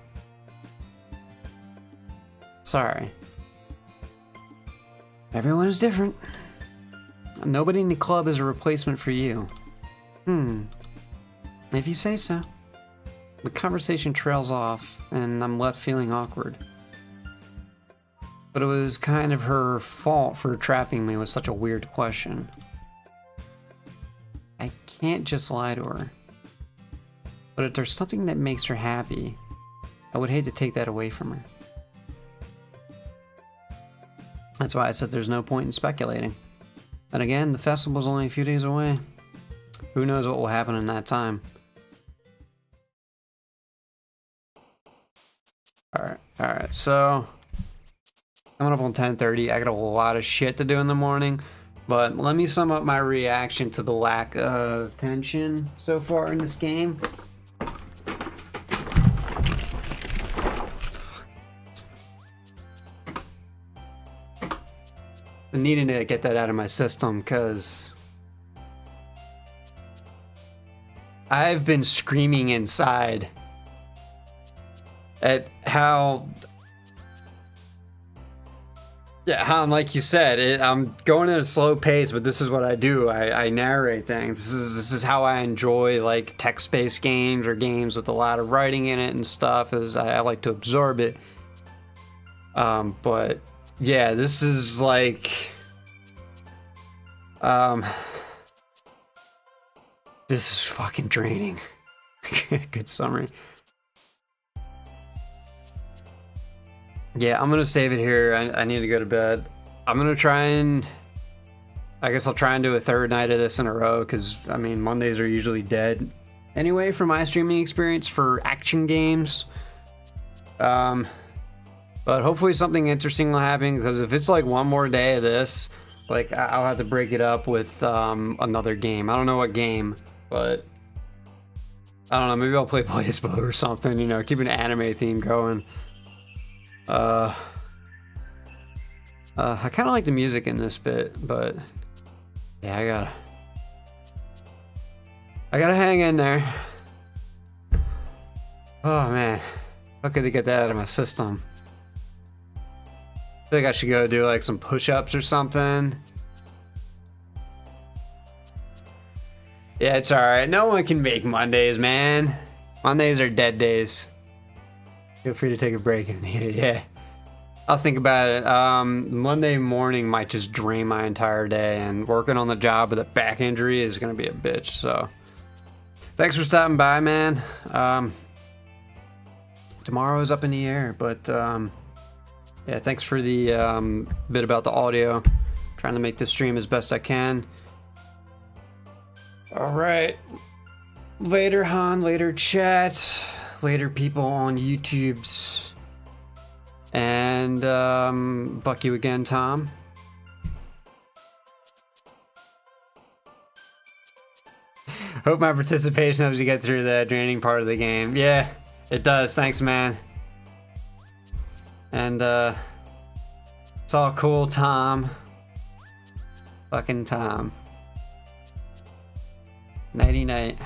Sorry. Everyone is different. Nobody in the club is a replacement for you. If you say so. The conversation trails off, and I'm left feeling awkward. But it was kind of her fault for trapping me with such a weird question. I can't just lie to her. But if there's something that makes her happy, I would hate to take that away from her. That's why I said there's no point in speculating. And again, the festival's only a few days away. Who knows what will happen in that time. Alright, so coming up on 10:30. I got a lot of shit to do in the morning, but let me sum up my reaction to the lack of tension so far in this game. I needed to get that out of my system because I've been screaming inside at how, like you said, I'm going at a slow pace, but this is what I do. I narrate things. This is how I enjoy like text-based games or games with a lot of writing in it and stuff. Is I like to absorb it. But yeah, this is like, this is fucking draining. Good summary. Yeah, I'm gonna save it here. I need to go to bed. I'm gonna try and, I guess I'll try and do a third night of this in a row, because I mean Mondays are usually dead anyway for my streaming experience for action games. But hopefully something interesting will happen, because if it's like one more day of this, Like, I'll have to break it up with another game. I don't know what game, but I don't know. Maybe I'll play Placebo or something. You know, keep an anime theme going. I kind of like the music in this bit, but yeah, I gotta hang in there. Oh man, how could I get that out of my system? I think I should go do like some push-ups or something. Yeah, it's alright. No one can make Mondays, man. Mondays are dead days. Feel free to take a break if needed, yeah. I'll think about it. Monday morning might just drain my entire day, and working on the job with a back injury is gonna be a bitch, so. Thanks for stopping by, man. Tomorrow's up in the air, but yeah, thanks for the bit about the audio. Trying to make this stream as best I can. Alright. Later, Han. Later, chat. Later, people on YouTube's. And fuck you again, Tom. Hope my participation helps you get through the draining part of the game. Yeah, it does. Thanks, man. And it's all cool, Tom. Fucking Tom. Nighty night.